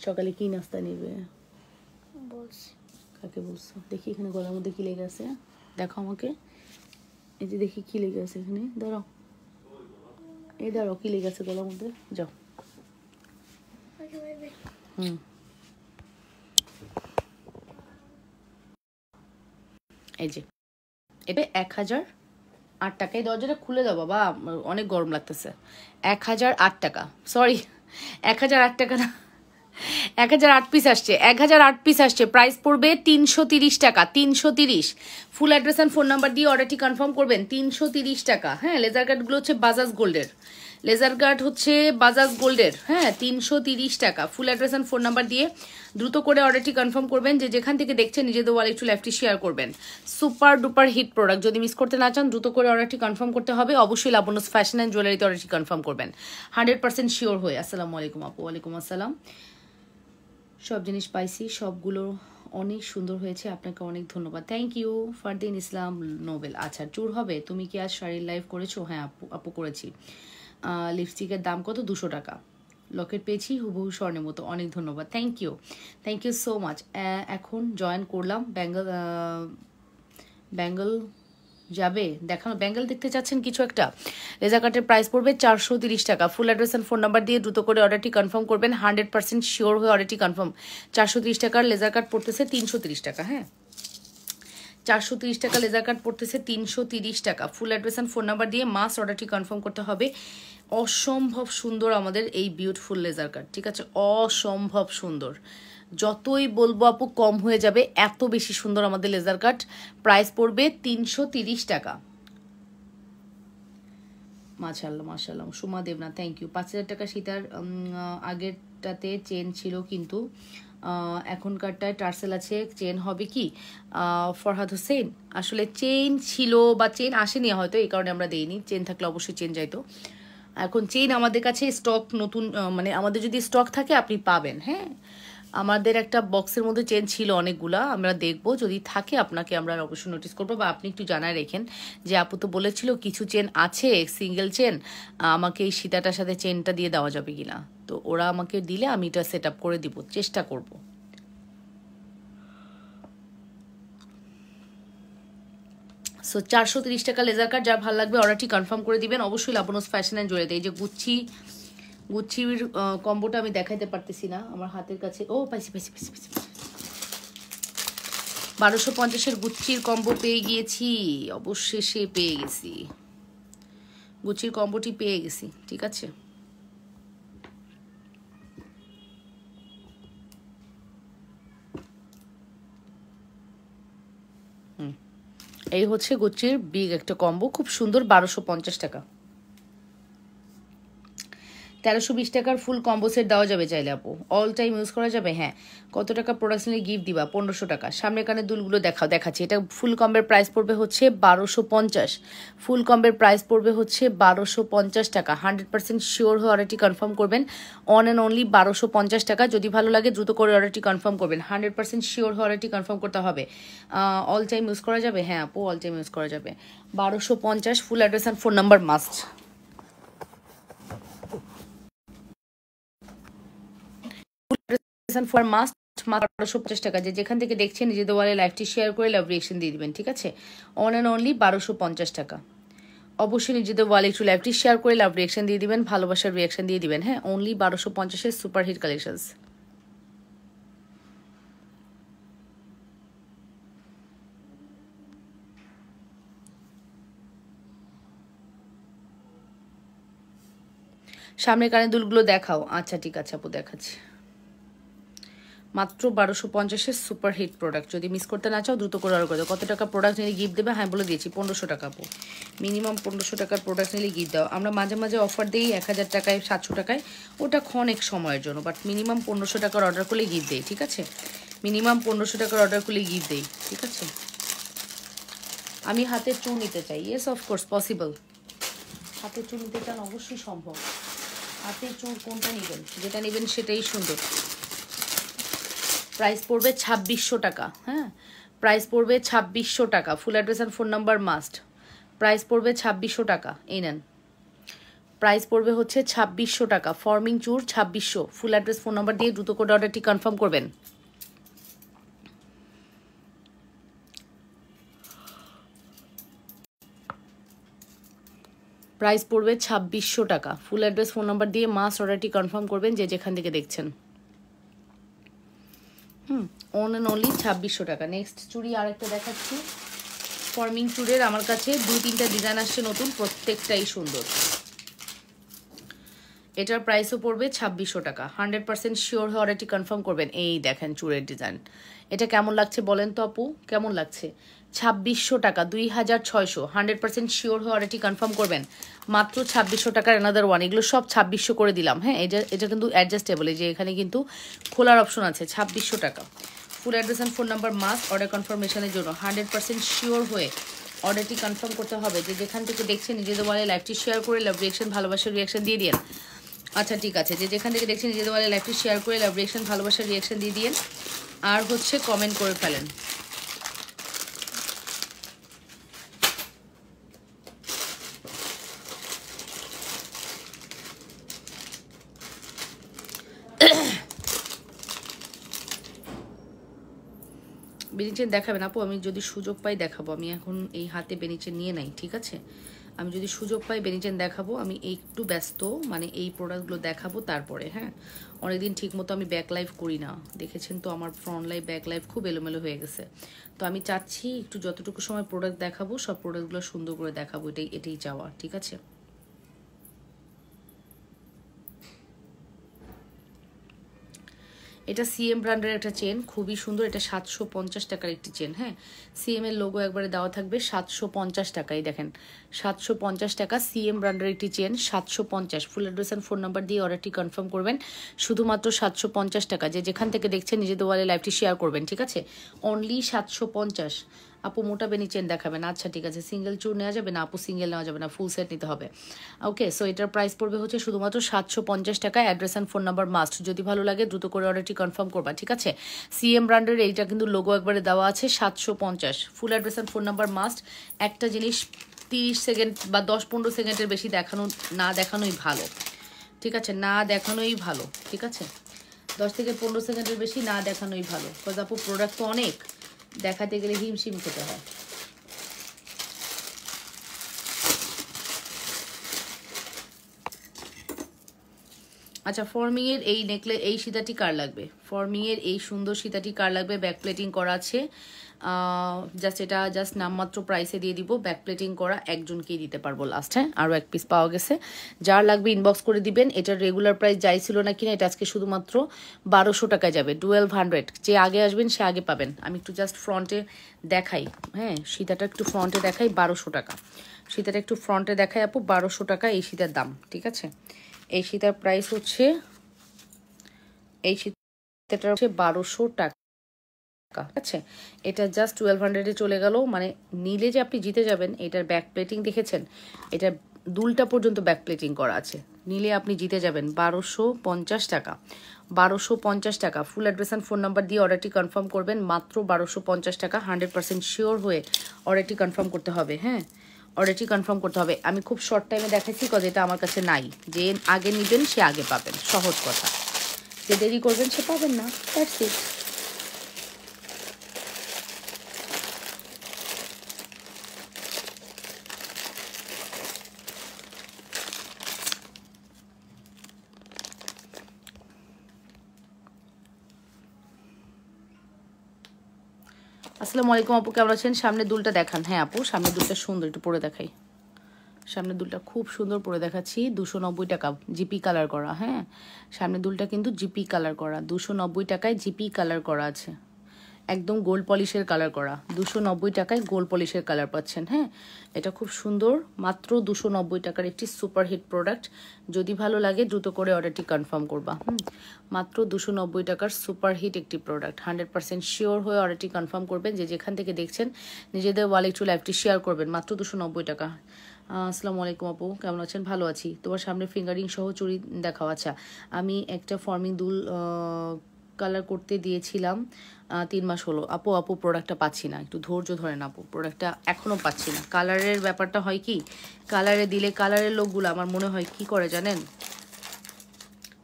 সকালে কি নাস্তা নেবে কাকে বলছো? দেখি এখানে গলার মধ্যে কি লেগে আছে, দেখো আমাকে। এই যে দেখি কি লেগে আছে এখানে, দাঁড়াও, এই দাঁড়াও, কি লেগে আছে গলার মধ্যে, যাও। এই যে এটা 1008 টাকা। এই দরজাটা খুলে দাও বাবা, অনেক গরম লাগতেছে। 1008 টাকা, সরি 1008 টাকা না, 1008 পিস আসছে, 1008 পিস আসছে। প্রাইস পড়বে 330 টাকা, 330। ফুল অ্যাড্রেস অ্যান্ড ফোন নাম্বার দিয়ে অর্ডারটি কনফার্ম করবেন, 330 টাকা। হ্যাঁ লেজার কার্ডগুলো হচ্ছে বাজাজ গোল্ডের, লেজার কার্ড হচ্ছে বাজাজ গোল্ডের, হ্যাঁ 330 টাকা। Full address and phone number দিয়ে দ্রুত করে অর্ডারটি কনফার্ম করবেন। যে যেখান থেকে দেখছেন নিজেদের ওয়ালে একটু লেফটি শেয়ার করবেন। সুপার ডুপার হিট প্রোডাক্ট, যদি মিস করতে না চান দ্রুত করে অর্ডারটি কনফার্ম করতে হবে। অবশ্যই লাবণ্যস ফ্যাশন অ্যান্ড জুয়েলারিতে অর্ডারটি কনফার্ম করবেন 100% শিওর হয়ে। আসসালামু আলাইকুম আপু। ওয়ালাইকুম আসসালাম। সব জিনিস পাইছি, সবগুলো অনেক সুন্দর হয়েছে, আপনাকে অনেক ধন্যবাদ। Thank you. ফারদিন ইসলাম নোবেল, আচ্ছা চুর হবে। তুমি কি আজ শাড়ির লাইভ করেছো? হ্যাঁ আপু করেছি। লিপস্টিকের দাম কত? 200 টাকা। লকেট পেয়েছি হুবহু স্বর্ণের মতো, অনেক ধন্যবাদ। Thank you so much. এখন জয়েন করলাম। ব্যাঙ্গল যাবে দেখানো, ব্যাঙ্গেল দেখতে চাচ্ছেন কিছু একটা। লেজার কাটের প্রাইস পড়বে 430 টাকা। Full address and phone number দিয়ে দ্রুত করে অর্ডারটি কনফার্ম করবেন, 100% শিওর হয়ে অর্ডারটি কনফার্ম। 430 টাকার লেজার কাট পড়তেছে 330 টাকা, হ্যাঁ 430 টাকা লেজার কাট পড়তেছে 330 টাকা। Full address and phone number দিয়ে মাস্ট অর্ডারটি কনফার্ম করতে হবে। অসম্ভব সুন্দর আমাদের এই বিউটিফুল লেজার কাট, ঠিক আছে, অসম্ভব সুন্দর। যতই বলবো আপু কম হয়ে যাবে, এত বেশি সুন্দর আমাদের লেজার কাট। প্রাইস পড়বে 330 টাকা। মাশাআল্লাহ মাশাআল্লাহ। Suma দেবনা, thank you. 5000 টাকা সীতার আগেরটাতে চেন ছিল কিন্তু এখনকারটায় টার্সেল আছে, চেন হবে কি? ফরহাদ হোসেন, আসলে চেন ছিল বা চেন আসেনি হয়তো, এই কারণে আমরা দেইনি। চেন থাকলে অবশ্যই চেন যাইতো। এখন চেন আমাদের কাছে স্টক নতুন, মানে আমাদের যদি স্টক থাকে আপনি পাবেন, হ্যাঁ। আমাদের একটা বক্সের মধ্যে চেন ছিল অনেকগুলা, আমরা দেখবো যদি থাকে আপনাকে আমরা অবশ্যই নোটিস করবো, বা আপনি একটু জানায় রেখেন যে আপু তো বলেছিল কিছু চেন আছে সিঙ্গেল চেন, আমাকে এই সীতাটার সাথে চেনটা দিয়ে দেওয়া যাবে কিনা। তো ওরা আমাকে দিলে আমি এটা সেট আপ করে দিব, চেষ্টা করব। সো 430 টাকা লেজার কাট, যার ভালো লাগবে অর্ডারটি কনফার্ম করে দিবেন অবশ্যই লাবণ্যস ফ্যাশন অ্যান্ড জুয়েলারিতে। এই যে গুচ্ছির কম্বোটা আমি দেখাইতে পারতেছি না আমার হাতের কাছে। ও পাইছি 1250-এর গুচ্ছির কম্বো পেয়ে গিয়েছি, অবশেষে পেয়ে গেছি, গুচ্ছির কম্বোটি পেয়ে গেছি, ঠিক আছে। এই হচ্ছে গুচ্ছির বিগ একটা কম্বো, খুব সুন্দর, 1250 টাকা। 1320 টাকার ফুল কম্বো সেট দেওয়া যাবে চাইলে আপু, অল টাইম ইউজ করা যাবে। হ্যাঁ, কত টাকা প্রোডাক্ট নিয়ে গিফট দিবা? 1500 টাকা। সামনে কানে দুলগুলো দেখাচ্ছি। এটা ফুল কম্বের প্রাইস পড়বে হচ্ছে 1250। ফুল কম্বের প্রাইস পড়বে হচ্ছে 1250 টাকা। 100% শিওর হয়ে অর্ডারটি কনফার্ম করবেন, অন অ্যান্ড অনলি 1250 টাকা। যদি ভালো লাগে দ্রুত করে অর্ডারটি কনফার্ম করবেন, 100% শিওর হয়ে অর্ডারটি কনফার্ম করতে হবে। অল টাইম ইউজ করা যাবে? হ্যাঁ আপু অল টাইম ইউজ করা যাবে। 1250। ফুল address and phone number must. For must মাত্র 1250 টাকা। যে যেখান থেকে দেখছেন নিজেদের ওয়ালে লাইভটি শেয়ার করে লাভ রিয়েকশন দিয়ে দিবেন, ঠিক আছে? অন অ্যান্ড অনলি 1250 টাকা। অবশ্যই নিজেদের ওয়ালে একটু লাইভটি শেয়ার করে লাভ রিয়েকশন দিয়ে দিবেন, ভালোবাসার রিয়েকশন দিয়ে দিবেন। হ্যাঁ, অনলি 1250-এর সুপার হিট কালেকশনস। সামনের কানের দুলগুলো দেখাও। আচ্ছা ঠিক আছে আপু, দেখাচ্ছি। মাত্র 1250-এর সুপার হিট প্রোডাক্ট। যদি মিস করতে না চাও দ্রুত করে অর্ডার করে দাও। কত টাকা প্রোডাক্ট নিলে গিফট দেবে? হ্যাঁ বলে দিয়েছি, 1500 টাকা আপু। মিনিমাম 1500 টাকার প্রোডাক্ট নিলে গিফট দাও। আমরা মাঝে মাঝে অফার দিই 1000 টাকায়, 700 টাকায়, ওটা অনেক সময়ের জন্য। বাট মিনিমাম 1500 টাকার অর্ডার করলে গিফট দেই, ঠিক আছে? মিনিমাম 1500 টাকার অর্ডার করলে গিফট দেই, ঠিক আছে? আমি হাতের চুল নিতে চাই। Yes of course possible. হাতের চুল নিতে চান? অবশ্যই সম্ভব। হাতের চুল কোনটা নেবেন? যেটা নেবেন সেটাই সুন্দর। প্রাইস পড়বে 2600 টাকা। হ্যাঁ, প্রাইস পড়বে 2600 টাকা। Full address and phone number must. Price পড়বে 2600 টাকা। এই নেন, প্রাইস পড়বে হচ্ছে 2600 টাকা। ফর্মিং চুর 2600। ফুল অ্যাড্রেস ফোন নাম্বার দিয়ে দ্রুত করে অর্ডারটি কনফার্ম করবেন। প্রাইস পড়বে 2600 টাকা। ফুল অ্যাড্রেস ফোন নাম্বার দিয়ে মাস্ট অর্ডারটি কনফার্ম করবেন যে যেখান থেকে দেখছেন। অন অ্যান্ড অনলি 2600 টাকা। নেক্সট চুড়ি আরেকটা দেখাচ্ছি। ফর্মিং চুড়ের আমার কাছে 2-3টা ডিজাইন আসছে নতুন, প্রত্যেকটাই সুন্দর। এটার প্রাইসও পড়বে 2600 টাকা। 100% শিওর হয়ে অর্ডারটি কনফার্ম করবেন। এই দেখেন চুড়ের ডিজাইন, এটা কেমন লাগছে বলেন তো আপু, কেমন লাগছে? 2600 টাকা, 2600। 100% শিওর হয়ে অর্ডারটি কনফার্ম করবেন। মাত্র 2600 টাকার অ্যানাদার ওয়ান। এগুলো সব 2600 করে দিলাম। হ্যাঁ, এটা কিন্তু অ্যাডজাস্টেবল, এই যে এখানে কিন্তু খোলার অপশন আছে। 2600 টাকা। Full address and phone number must order কনফার্মেশনের জন্য। 100% শিওর হয়ে অর্ডারটি কনফার্ম করতে হবে। যে যেখান থেকে দেখছেন নিজেদের ওয়ালে লাইভটি শেয়ার করে লাভ রিয়েকশন, ভালোবাসার রিয়েকশন দিয়ে দিন। আচ্ছা ঠিক আছে, যে যেখান থেকে দেখছেন নিজেদের ওয়ালে লাইভটি শেয়ার করে লাভ রিয়েকশন, ভালোবাসার রিয়েকশন দিয়ে দিন। আর হচ্ছে কমেন্ট করে ফেলেন। বেনিচেন দেখাবেন আপু? আমি যদি সুযোগ পাই দেখাবো। আমি এখন এই হাতে বেনিচেন নিয়ে নাই, ঠিক আছে? আমি যদি সুযোগ পাই বেনিচেন দেখাবো। আমি একটু ব্যস্ত, মানে এই প্রোডাক্টগুলো দেখাবো তারপরে। হ্যাঁ, অনেকদিন ঠিক মতো আমি ব্যাক লাইভ করি না, দেখেছেন তো আমার ফ্রন্ট লাইভ ব্যাক লাইভ খুব এলোমেলো হয়ে গেছে। তো আমি চাচ্ছি একটু যতটুকু সময় প্রোডাক্ট দেখাবো সব প্রোডাক্টগুলো সুন্দর করে দেখাবো, এটাই চাওয়া, ঠিক আছে? এটা সিএম ব্র্যান্ডের একটা চেন, খুবই সুন্দর। এটা 750 টাকার একটি চেন। হ্যাঁ, সিএম এর লোগো একবারে দেওয়া থাকবে। 750 টাকায় দেখেন, 750 টাকা সিএম ব্র্যান্ডের একটি chain. 750। Full address and phone number দিয়ে অর্ডারটি কনফার্ম করবেন। শুধুমাত্র 750 টাকা। যে যেখান থেকে দেখছেন নিজেদের ওয়ালে লাইভটি শেয়ার করবেন, ঠিক আছে? অনলি 750। আপু মোটা বেনি চেন দেখাবেন? আচ্ছা ঠিক আছে। সিঙ্গেল চুর নেওয়া যাবে না আপু? সিঙ্গেল নেওয়া যাবে না, ফুল সেট নিতে হবে। ওকে, সো এটার প্রাইস পড়বে হচ্ছে শুধুমাত্র 750 টাকা। Address and phone number must. যদি ভালো লাগে দ্রুত করে অর্ডারটি কনফার্ম করবা, ঠিক আছে? সিএম ব্র্যান্ডের এইটা কিন্তু লোগো একবারে দেওয়া আছে। 750। ফুল address and phone number must. একটা জিনিস 30 সেকেন্ড বা 10-15 সেকেন্ডের বেশি দেখানোই ভালো, ঠিক আছে? না দেখানোই ভালো, ঠিক আছে? 10 থেকে 15 সেকেন্ডের বেশি না দেখানোই ভালো। বিকজ আপু প্রোডাক্ট তো অনেক, দেখাতে গেলে হিমশিম খেতে হয়। আচ্ছা, ফর্মিং এর এই এই সীতাটি কার লাগবে? ফর্মিং এর এই সুন্দর সীতাটি কার লাগবে? ব্যাক প্লেটিং করা আছে। এটা জাস্ট নামমাত্র প্রাইসে দিয়ে দিব। ব্যাক প্লেটিং করা একজনকেই দিতে পারবো লাস্ট। হ্যাঁ, আরও এক পিস পাওয়া গেছে। যার লাগবে ইনবক্স করে দিবেন। এটার রেগুলার প্রাইস যাই ছিল না কিনা, এটা আজকে শুধুমাত্র 1200 টাকায় যাবে। 1200। যে আগে আসবেন সে আগে পাবেন। আমি একটু জাস্ট ফ্রন্টে দেখাই। হ্যাঁ, সীতাটা একটু ফ্রন্টে দেখাই। 1200 টাকা সীতাটা একটু ফ্রন্টে দেখাই আপু। 1200 টাকা এই সীতার দাম, ঠিক আছে? এই সীতার প্রাইস হচ্ছে, এই সীতাটা হচ্ছে 1200 টাকা, ঠিক আছে? এটা জাস্ট 1200-এ চলে গেল। মানে নিলে যে আপনি জিতে যাবেন, এটার ব্যাক প্লেটিং দেখেছেন? এটা দুলটা পর্যন্ত ব্যাক প্লেটিং করা আছে। নিলে আপনি জিতে যাবেন 1250 টাকা। 1250 টাকা। Full address and phone number দিয়ে অর্ডারটি কনফার্ম করবেন। মাত্র 1250 টাকা। 100% শিওর হয়ে অর্ডারটি কনফার্ম করতে হবে। হ্যাঁ, অর্ডারটি কনফার্ম করতে হবে। আমি খুব শর্ট টাইমে দেখাচ্ছি কজ এটা আমার কাছে নাই। যে আগে নেবেন সে আগে পাবেন, সহজ কথা। যে দেরি করবেন সে পাবেন না, দ্যাটস ইট। আসসালামু আলাইকুম আপু, কেমন আছেন? সামনের দুলটা দেখান। হ্যাঁ আপু, সামনের দুলটা সুন্দর, একটু পরে দেখাই। সামনের দুলটা খুব সুন্দর পরে দেখাচ্ছি। 290 টাকা, জিপি কালার করা। হ্যাঁ, সামনের দুলটা কিন্তু জিপি কালার করা, 290 টাকায় জিপি কালার করা আছে, একদম গোল্ড পলিশের কালার করা। 290 টাকায় গোল্ড পলিশের কালার পাচ্ছেন। হ্যাঁ, এটা খুব সুন্দর, মাত্র 290 টাকার একটি সুপার হিট প্রোডাক্ট। যদি ভালো লাগে দ্রুত করে অর্ডারটি কনফার্ম করবা। মাত্র 290 টাকার সুপার হিট একটি প্রোডাক্ট। 100% শিওর হয়ে অর্ডারটি কনফার্ম করবেন। যে যেখান থেকে দেখছেন নিজেদের ওয়ালে একটু লাইভটি শেয়ার করবেন। মাত্র 290 টাকা। আসসালামু আলাইকুম আপু, কেমন আছেন? ভালো আছি। তোমার সামনে ফিঙ্গারিং সহ চুড়ি দেখাও। আচ্ছা, আমি একটা ফর্মিং দুল কালার করতে দিয়েছিলাম, 3 মাস হলো আপু প্রোডাক্টটা পাচ্ছি না, একটু ধৈর্য ধরেন আপু, প্রোডাক্টটা এখনও পাচ্ছি না। কালারের ব্যাপারটা হয় কি, কালারে দিলে কালারের লোকগুলো আমার মনে হয় কি করে জানেন,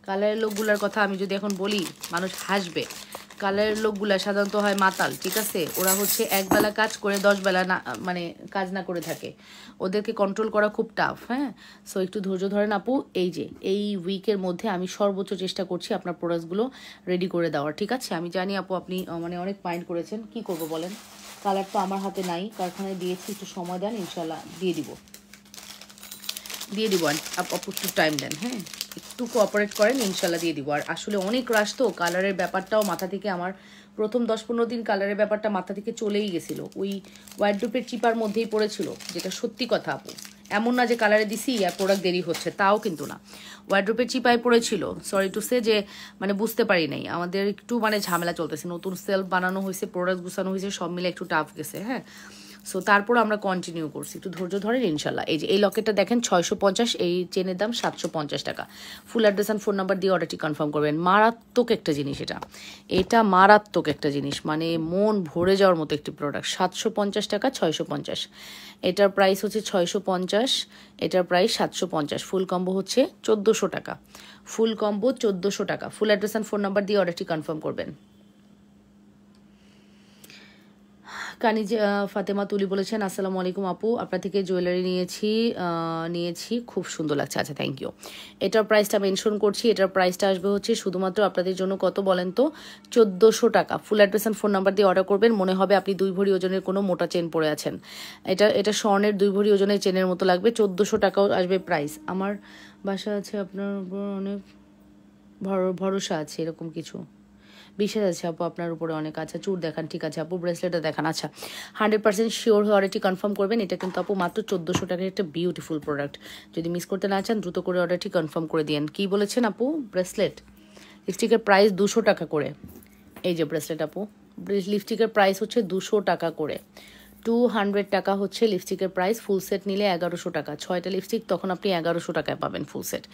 কালারের লোকগুলার কথা আমি যদি এখন বলি মানুষ হাসবে। কালারের লোকগুলা সাধারণত হয় মাতাল, ঠিক আছে? ওরা হচ্ছে একবেলা কাজ করে 10 বেলা না, মানে কাজ না করে থাকে। ওদেরকে কন্ট্রোল করা খুব টাফ। হ্যাঁ, সো একটু ধৈর্য ধরেন আপু। এই যে এই উইকের মধ্যে আমি সর্বোচ্চ চেষ্টা করছি আপনার প্রোডাক্টসগুলো রেডি করে দেওয়ার, ঠিক আছে? আমি জানি আপু আপনি মানে অনেক মাইন্ড করেছেন, কি করব বলেন? কালার তো আমার হাতে নাই, কারখানায় দিয়েছি, একটু সময় দেন, ইনশাল্লাহ দিয়ে দিব। আপু একটু টাইম দেন। হ্যাঁ, একটু কোঅপারেট করেন, ইনশাল্লাহ দিয়ে দিব। আর আসলে অনেক রাশ তো, কালারের ব্যাপারটাও মাথা থেকে আমার প্রথম 10-15 দিন কালারের ব্যাপারটা মাথা থেকে চলেই গেছিলো। ওই ওয়ার্ডরোবের চিপার মধ্যেই পড়েছিল, যেটা সত্যি কথা আপু। এমন না যে কালারে দিছি আর প্রোডাক্ট দেরি হচ্ছে, তাও কিন্তু না। ওয়ার্ডরোবের চিপায় পড়েছিল, সরি টু সে, যে মানে বুঝতে পারি নাই। আমাদের একটু মানে ঝামেলা চলতেছে, নতুন সেলফ বানানো হয়েছে, প্রোডাক্ট গুছানো হয়েছে, সব মিলে একটু টাফ গেছে। হ্যাঁ, সো তারপর আমরা কন্টিনিউ করছি, একটু ধৈর্য ধরেন ইনশাল্লাহ। এই যে এই লকেটটা দেখেন 650, এই চেনের দাম 750 টাকা। Full address and phone number দিয়ে অর্ডারটি কনফার্ম করবেন। মারাত্মক একটা জিনিস এটা মারাত্মক একটা জিনিস, মানে মন ভরে যাওয়ার মতো একটি প্রোডাক্ট। 750 টাকা, 650। এটার প্রাইস হচ্ছে 650, এটার প্রাইস 750। ফুল কম্বো হচ্ছে 1400 টাকা। ফুল কম্বো 1400 টাকা। Full address and phone number দিয়ে অর্ডারটি কনফার্ম করবেন। কানিজ ফাতেমা তুলি বলেছেন, আসসালামু আলাইকুম আপু, আপনার থেকে জুয়েলারি নিয়েছি, খুব সুন্দর লাগছে। আচ্ছা, থ্যাংক ইউ। এটার প্রাইসটা মেনশন করছি, এটার প্রাইসটা আসবে হচ্ছে শুধুমাত্র আপনাদের জন্য কত বলেন তো, 1400 টাকা। Full address and phone number দিয়ে অর্ডার করবেন। মনে হবে আপনি 2 ভরি ওজনের কোনো মোটা চেন পরে আছেন। এটা স্বর্ণের 2 ভরি ওজনের চেনের মতো লাগবে। 1400 টাকাও আসবে প্রাইস। আমার বাসা আছে, আপনার উপর অনেক ভরসা আছে, এরকম কিছু বিশ্বাস আছে আপু আপনার উপরে অনেক। আচ্ছা, চুর দেখান, ঠিক আছে আপু, ব্রেসলেটটা দেখান। আচ্ছা, 100% শিওর হয়ে অর্ডারটি কনফার্ম করবেন। এটা কিন্তু আপু মাত্র 1400 টাকার একটা বিউটিফুল প্রোডাক্ট। যদি মিস করতে না চান দ্রুত করে অর্ডারটি কনফার্ম করে দিন। কি বলেছেন আপু? ব্রেসলেট, লিপস্টিকের প্রাইস 200 টাকা করে। এই যে ব্রেসলেট আপু, লিপস্টিকের প্রাইস হচ্ছে 200 টাকা করে। 200 টাকা হচ্ছে লিপস্টিকের প্রাইস। ফুল সেট নিলে 1100 টাকা। 6টা লিপস্টিক তখন আপনি 1100 টাকায় পাবেন ফুল সেট।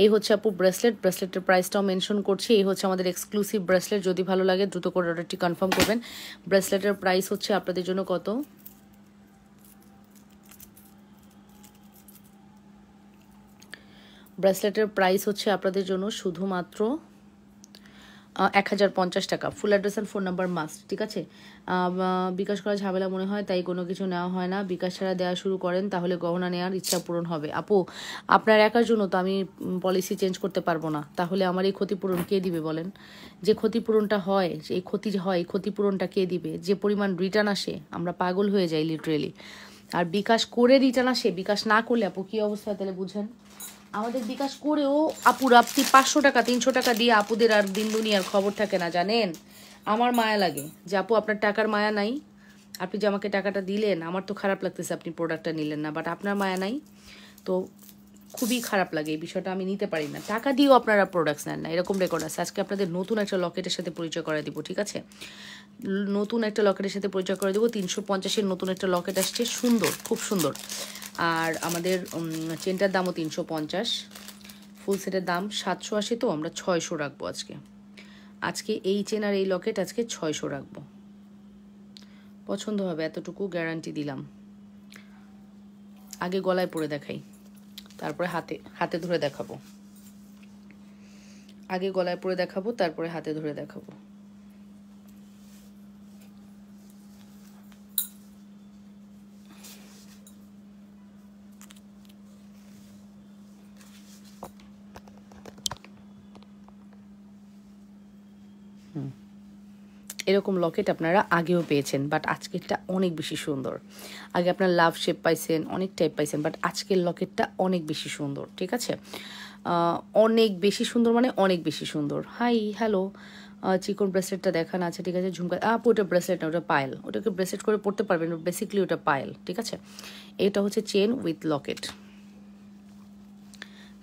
এই হচ্ছে আপু ব্রেসলেট। ব্রেসলেটের প্রাইসটাও মেনশন করছি। এই হচ্ছে আমাদের এক্সক্লুসিভ ব্রেসলেট। যদি ভালো লাগে দ্রুত করে অর্ডারটি কনফার্ম করবেন। ব্রেসলেটের প্রাইস হচ্ছে আপনাদের জন্য কত, ব্রেসলেটের প্রাইস হচ্ছে আপনাদের জন্য শুধুমাত্র 1050 টাকা। Full address and phone number must, ঠিক আছে? বিকাশ করা ঝামেলা মনে হয়, তাই কোনো কিছু নেওয়া হয় না। বিকাশ ছাড়া দেওয়া শুরু করেন, তাহলে গহনা নেওয়ার ইচ্ছা পূরণ হবে। আপু, আপনার একার জন্য তো আমি পলিসি চেঞ্জ করতে পারবো না, তাহলে আমার এই ক্ষতিপূরণ কে দিবে বলেন? যে ক্ষতিপূরণটা হয়, এই ক্ষতিপূরণটা কে দিবে? যে পরিমাণ রিটার্ন আসে, আমরা পাগল হয়ে যাই লিটারেলি। আর বিকাশ করে রিটার্ন আসে, বিকাশ না করলে আপু কী অবস্থা তাহলে বুঝেন। আমাদের বিকাশ করেও আপুরা, আপনি 500 টাকা 300 টাকা দিয়ে আপুদের আর দিন দুনিয়ার খবর থাকে না, জানেন? আমার মায়া লাগে যে আপু আপনার টাকার মায়া নাই। আপনি যে আমাকে টাকাটা দিলেন, আমার তো খারাপ লাগতেছে আপনি প্রোডাক্টটা নিলেন না, বাট আপনার মায়া নাই। তো খুবই খারাপ লাগে এই বিষয়টা, আমি নিতে পারি না। টাকা দিয়েও আপনারা প্রোডাক্টস নেন না, এরকম রেকর্ড আছে। আজকে আপনাদের নতুন একটা লকেটের সাথে পরিচয় করে দিব, ঠিক আছে? নতুন একটা লকেটের সাথে পরিচয় করে দেবো। 350-এর নতুন একটা লকেট আসছে, সুন্দর, খুব সুন্দর। আর আমাদের চেনটার দামও 350। ফুল সেটের দাম 780, তো আমরা 600 রাখবো আজকে এই চেন আর এই লকেট আজকে 600 রাখবো। পছন্দ হবে, এতটুকু গ্যারান্টি দিলাম। আগে গলায় পরে দেখাই, তারপরে হাতে ধরে দেখাবো। আগে গলায় পরে দেখাবো, তারপরে হাতে ধরে দেখাবো। এরকম লকেট আপনারা আগেও পেয়েছেন, বাট আজকেরটা অনেক বেশি সুন্দর। আগে আপনার লাভ শেপ পাইছেন, অনেক টাইপ পাইছেন, বাট আজকের লকেটটা অনেক বেশি সুন্দর। ঠিক আছে, অনেক বেশি সুন্দর, মানে অনেক বেশি সুন্দর। হাই হ্যালো, চিকন ব্রেসলেটটা দেখান। আছে ঠিক আছে, ঝুমকা ওটা ব্রেসলেট না, ওটা পায়েল। ওটাকে ব্রেসলেট করে পড়তে পারবেন, বেসিক্যালি ওটা পায়েল। ঠিক আছে, এটা হচ্ছে chain with Locket,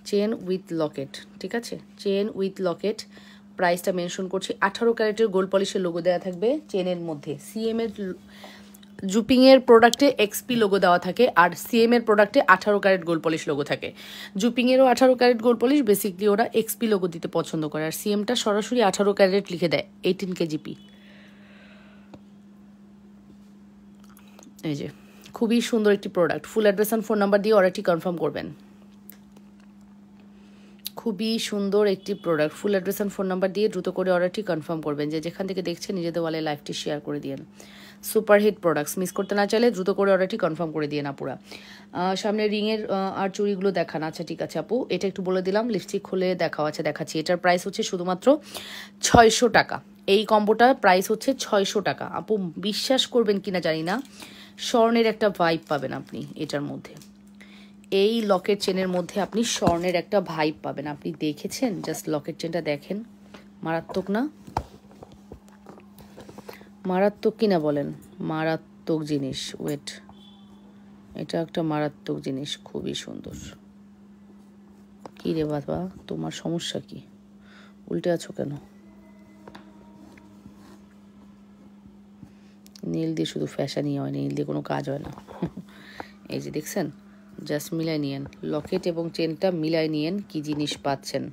chain with Locket. ঠিক আছে, চেন উইথ লকেট। প্রাইসটা মেনশন করছি, 18 ক্যারেটের গোল্ড পলিশের লোগো দেওয়া থাকবে চেনের মধ্যে। সিএম এর জুপিংয়ের প্রোডাক্টে এক্সপি লোগো দেওয়া থাকে, আর সিএম এর প্রোডাক্টে 18 ক্যারেট গোল্ড পলিশ লোগো থাকে। জুপিংয়েরও 18 ক্যারেট গোল্ড পলিশ, বেসিকলি ওরা এক্সপি লোগো দিতে পছন্দ করে, আর সিএমটা সরাসরি 18 ক্যারেট লিখে দেয়, 18 কেজিপি। এই যে খুবই সুন্দর একটি product. Full address and phone number দিয়ে অর্ডারটি কনফার্ম করবেন। খুবই সুন্দর একটি product. Full address and phone number দিয়ে দ্রুত করে অর্ডারটি কনফার্ম করবেন। যে যেখান থেকে দেখছেন নিজেদের ওয়ালে লাইভটি শেয়ার করে দিন। সুপারহিট প্রোডাক্টস, মিস করতে না চাইলে দ্রুত করে অর্ডারটি কনফার্ম করে দিয়ে আপুরা। সামনে রিংয়ের আর চুড়িগুলো দেখান। আচ্ছা ঠিক আছে আপু, এটা একটু বলে দিলাম। লিপস্টিক খুলে দেখাও। আচ্ছা দেখাচ্ছি। এটার প্রাইস হচ্ছে শুধুমাত্র 600 টাকা। এই কম্বোটার প্রাইস হচ্ছে 600 টাকা। আপু বিশ্বাস করবেন কিনা জানি না, স্বর্ণের একটা ভাইব পাবেন আপনি এটার মধ্যে। এই লকেট চেনের মধ্যে আপনি স্বর্ণের একটা ভাইব পাবেন। আপনি দেখেছেন, জাস্ট লকেট চেনটা দেখেন, মারাত্মক না? মারাত্মক কিনা বলেন? মারাত্মক জিনিস। ওয়েট, এটা একটা মারাত্মক জিনিস, খুবই সুন্দর। কি রে বাবা, তোমার সমস্যা কি? উল্টে আছো কেন? নীল দিয়ে শুধু ফ্যাশনই হয়, নীল দিয়ে কোনো কাজ হয় না। এই যে দেখছেন, জাস্ট মিলাই নিয়েন, লকেট এবং চেনটা মিলাই নিয়েন, কি জিনিস পাচ্ছেন।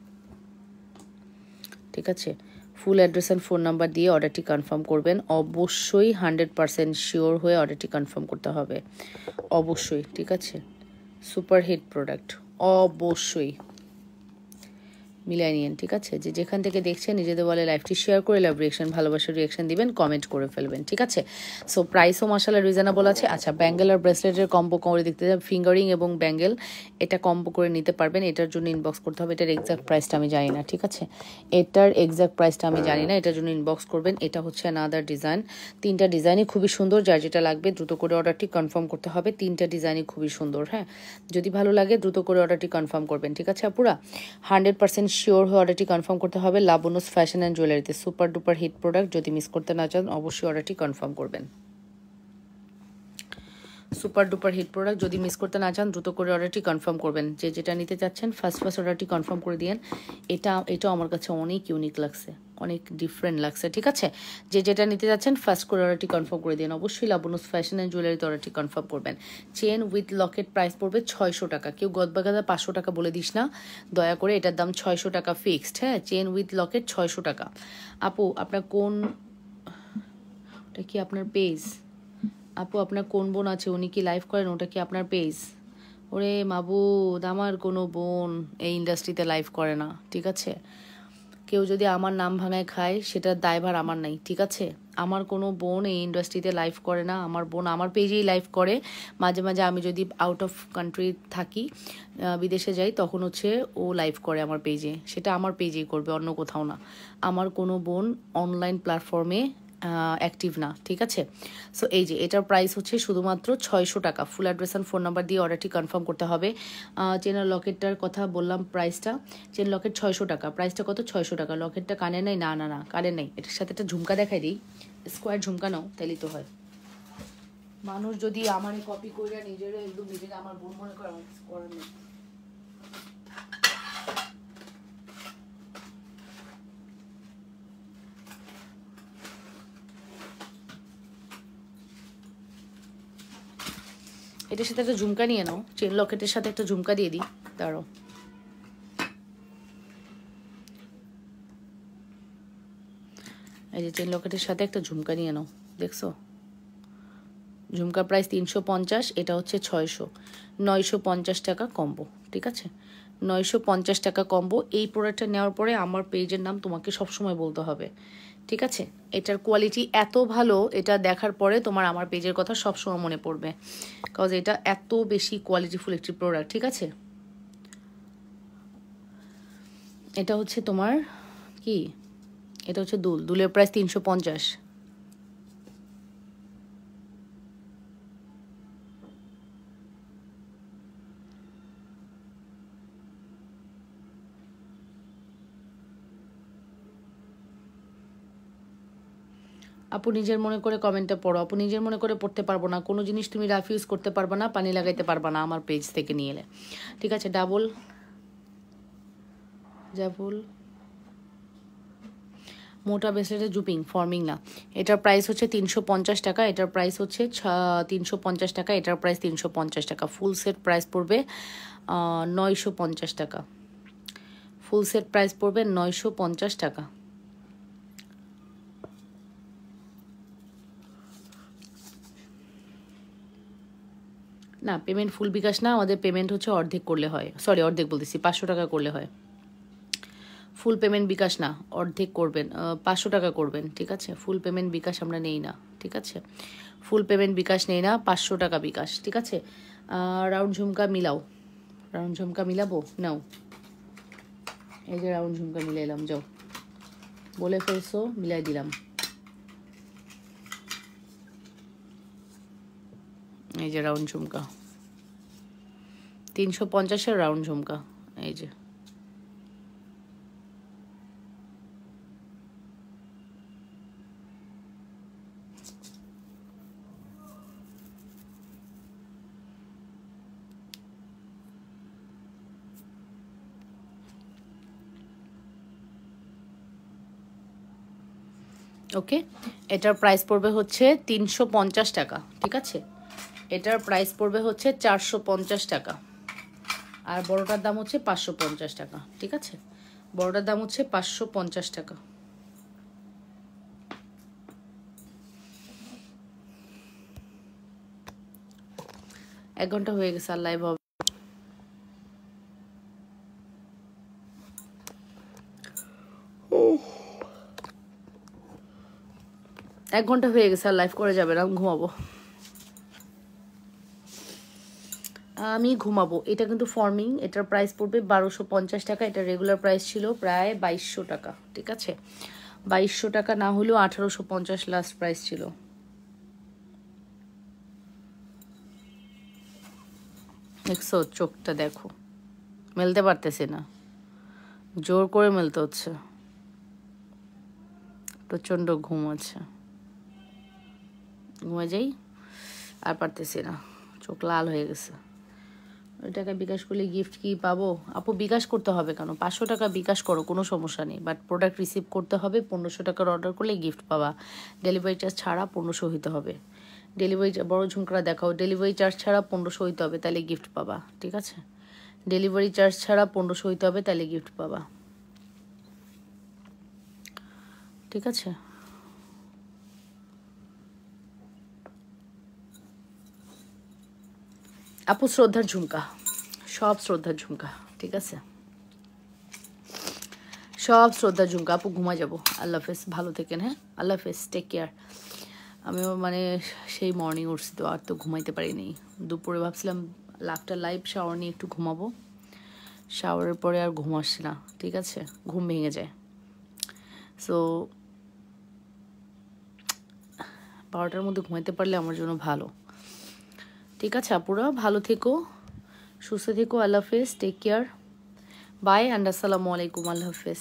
ঠিক আছে, ফুল অ্যাড্রেস অ্যান্ড ফোন নাম্বার দিয়ে অর্ডারটি কনফার্ম করবেন। অবশ্যই 100% শিওর হয়ে অর্ডারটি কনফার্ম করতে হবে, অবশ্যই। ঠিক আছে, সুপার হিট প্রোডাক্ট, অবশ্যই মিলাই নিন। ঠিক আছে, যে যেখান থেকে দেখছেন নিজেদের বলে লাইভটি শেয়ার করে লাভ রিয়েকশন, ভালোবাসার রিয়েকশন দিবেন, কমেন্ট করে ফেলবেন। ঠিক আছে, সো প্রাইসও মাশাআল্লাহ রিজনেবল আছে। আচ্ছা, ব্যাঙ্গেল আর ব্রেসলেটের কম্বো করে দেখতে যাবেন, ফিঙ্গারিং এবং ব্যাঙ্গেল এটা কম্বো করে নিতে পারবেন। এটার জন্য ইনবক্স করতে হবে। এটার এক্সাক্ট প্রাইসটা আমি জানি না। ঠিক আছে, এটার এক্সাক্ট প্রাইসটা আমি জানি না, এটার জন্য ইনবক্স করবেন। এটা হচ্ছে অ্যানাদার ডিজাইন। তিনটা ডিজাইনই খুবই সুন্দর, যার যেটা লাগবে দ্রুত করে অর্ডারটি কনফার্ম করতে হবে। তিনটা ডিজাইনই খুবই সুন্দর। হ্যাঁ, যদি ভালো লাগে দ্রুত করে অর্ডারটি কনফার্ম করবেন। ঠিক আছে আপুরা, 100% শিওর হয়ে অর্ডারটি কনফার্ম করতে হবে। লাবনুস ফ্যাশন অ্যান্ড জুয়েলারিতে সুপার ডুপার হিট প্রোডাক্ট, যদি মিস করতে না চান অবশ্যই অর্ডারটি কনফার্ম করবেন। সুপার ডুপার হিট প্রোডাক্ট যদি মিস করতে না চান দ্রুত করে অর্ডারটি কনফার্ম করবেন। যে যেটা নিতে চাচ্ছেন ফার্স্ট অর্ডারটি কনফার্ম করে দিন। এটাও আমার কাছে অনেক ইউনিক লাগছে, অনেক ডিফারেন্ট লাগছে। ঠিক আছে, যে যেটা নিতে যাচ্ছেন ফার্স্ট করে অর্ডারটি কনফার্ম করে দিন। অবশ্যই লাবনুস ফ্যাশন অ্যান্ড জুয়েলারিতে অর্ডারটি কনফার্ম করবেন। চেন উইথ লকেট প্রাইস পড়বে 600 টাকা। কেউ গদবাগাদা 500 টাকা বলে দিস না দয়া করে, এটার দাম 600 টাকা ফিক্সড। হ্যাঁ, চেন উইথ লকেট 600 টাকা। আপু আপনার কোন, ওটা কি আপনার পেজ? আপু আপনার কোন বোন আছে, উনি কি লাইভ করেন? ওটা কি আপনার পেজ? ওরে মাবুদ, আমার কোনো বোন এই ইন্ডাস্ট্রিতে লাইভ করে না। ঠিক আছে, কেউ যদি আমার নাম ভাঙায় খায় সেটার দায়ভার আমার নাই। ঠিক আছে, আমার কোনো বোন এই ইন্ডাস্ট্রিতে লাইভ করে না। আমার বোন আমার পেজেই লাইভ করে। মাঝে মাঝে আমি যদি আউট অফ কান্ট্রি থাকি, বিদেশে যাই, তখন হচ্ছে ও লাইভ করে আমার পেজে। সেটা আমার পেজেই করবে, অন্য কোথাও না। আমার কোনো বোন অনলাইন প্ল্যাটফর্মে অ্যাক্টিভ না। ঠিক আছে, সো এই যে এটার প্রাইস হচ্ছে শুধুমাত্র 600 টাকা। Full address and phone number দিয়ে অর্ডারটি কনফার্ম করতে হবে। চেনার লকেটটার কথা বললাম, প্রাইসটা চেন লকেট 600 টাকা। প্রাইসটা কত? 600 টাকা। লকেটটা কানে নাই? না না না, কানে নাই। এটার সাথে একটা ঝুমকা দেখাই দিই, স্কোয়ার ঝুমকা নাও, তাইলেই তো হয়। মানুষ যদি আমার কপি করে নিজেরা একদম নিজেকে আমার বোন মনে করে, আমার কিছু করার নেই। এটার সাথে একটা ঝুমকা নিয়ে নাও, চেন লকেটের সাথে একটা ঝুমকা দিয়ে দিই, দাঁড়াও। এই যে চেন লকেটের সাথে একটা ঝুমকা নিয়ে নাও, দেখছো? ঝুমকার প্রাইস 350, এটা হচ্ছে 600, 950 টাকা কম্বো। ঠিক আছে, 950 টাকা কম্বো। এই প্রোডাক্টটা নেওয়ার পরে আমার পেজের নাম তোমাকে সবসময় বলতে হবে। ঠিক আছে, এটার কোয়ালিটি এত ভালো, এটা দেখার পরে তোমার আমার পেজের কথা সবসময় মনে পড়বে, কজ এটা এত বেশি কোয়ালিটিফুল একটি প্রোডাক্ট। ঠিক আছে, এটা হচ্ছে তোমার কি, এটা হচ্ছে দুলের প্রাইস 350। আপু নিজের মনে করে কমেন্টটা পড়ো। আপু নিজের মনে করে পড়তে পারবো না, কোনো জিনিস তুমি রাফিউজ করতে পারবে না, পানি লাগাইতে পারবে না আমার পেজ থেকে নিয়ে এলে, ঠিক আছে? ডাবল মোটা ব্রেসলেটের জুপিং ফর্মিং না, এটার প্রাইস হচ্ছে 350 টাকা, এটার প্রাইস হচ্ছে 350 টাকা, এটার প্রাইস 350 টাকা। ফুল সেট প্রাইস পড়বে 950 টাকা। ফুল সেট প্রাইস পড়বে 950 টাকা। না, পেমেন্ট ফুল বিকাশ না, আমাদের পেমেন্ট হচ্ছে অর্ধেক করলে হয়, সরি অর্ধেক বলতেছি, 500 টাকা করলে হয়। ফুল পেমেন্ট বিকাশ না, অর্ধেক করবেন, 500 টাকা করবেন, ঠিক আছে? ফুল পেমেন্ট বিকাশ আমরা নেই না, ঠিক আছে? ফুল পেমেন্ট বিকাশ নেই না, 500 টাকা বিকাশ, ঠিক আছে? রাউন্ড ঝুমকা মিলাও, রাউন্ড ঝুমকা মিলাবো, নাও এই যে রাউন্ড ঝুমকা মিলাইলাম, যাও বলে ফেলছো, মিলাই দিলাম। এই যে রাউন্ড ঝুমকা 350-এর রাউন্ড ঝুমকা, এই যে ওকে। এটার প্রাইস পড়বে হচ্ছে 350 টাকা, ঠিক আছে? এটার প্রাইস পড়বে হচ্ছে 450 টাকা, আর বড়টার দাম হচ্ছে 550 টাকা, ঠিক আছে? বড়টার দাম হচ্ছে 550 টাকা। এক ঘন্টা হয়ে গেছে, আর লাইভ হবে। এক ঘন্টা হয়ে গেছে, আর লাইভ করে যাবে না, ঘুমাবো আমি, ঘুমাবো। এটা কিন্তু ফর্মিং, এটার প্রাইস পড়বে 1250 টাকা, এটা রেগুলার প্রাইস ছিল প্রায় 2200 টাকা, ঠিক আছে? 2200 টাকা না হলেও 1850 লাস্ট প্রাইস ছিল। দেখছো চোখটা, দেখো মেলতে পারতেছে না, জোর করে মেলতে হচ্ছে, প্রচণ্ড ঘুম আছে, ঘুমে যাই, আর পারতেছি না, চোখ লাল হয়ে গেছে। ওই টাকা বিকাশ করলে গিফট কি পাবো? আপু বিকাশ করতে হবে কেন? 500 টাকা বিকাশ করো, কোনো সমস্যা নেই, বাট প্রোডাক্ট রিসিভ করতে হবে। 1500 টাকার অর্ডার করলে গিফট পাবা, ডেলিভারি চার্জ ছাড়া 1500 হইতে হবে। ডেলিভারি বড় ঝুমকরা দেখাও, ডেলিভারি চার্জ ছাড়া 1500 হইতে হবে, তাহলে গিফট পাবা, ঠিক আছে? ডেলিভারি চার্জ ছাড়া 1500 হইতে হবে, তাহলে গিফট পাবা, ঠিক আছে? আপু শ্রদ্ধার ঝুমকা, সব শ্রদ্ধার ঝুমকা, ঠিক আছে? সব শ্রদ্ধার ঝুমকা। আপু ঘুমা যাবো, আল্লাহ হাফেজ, ভালো থেকেন, হ্যাঁ আল্লাহ হাফেজ, টেক কেয়ার। আমিও মানে সেই মর্নিং উঠছি তো, আর তো ঘুমাইতে পারিনি। দুপুরে ভাবছিলাম আফটার লাইভ শাওয়ার নিয়ে একটু ঘুমাবো, শাওয়ারের পরে আর ঘুম আসছে না, ঠিক আছে? ঘুম ভেঙে যায়। সো 12টার মধ্যে ঘুমাইতে পারলে আমার জন্য ভালো, ঠিক আছে? আপুরা ভালো থেকো, সুস্থ থেকো, আল্লাহ হাফেজ, টেক কেয়ার, বাই অ্যান্ড আসসালামু আলাইকুম, আল্লাহ হাফেজ।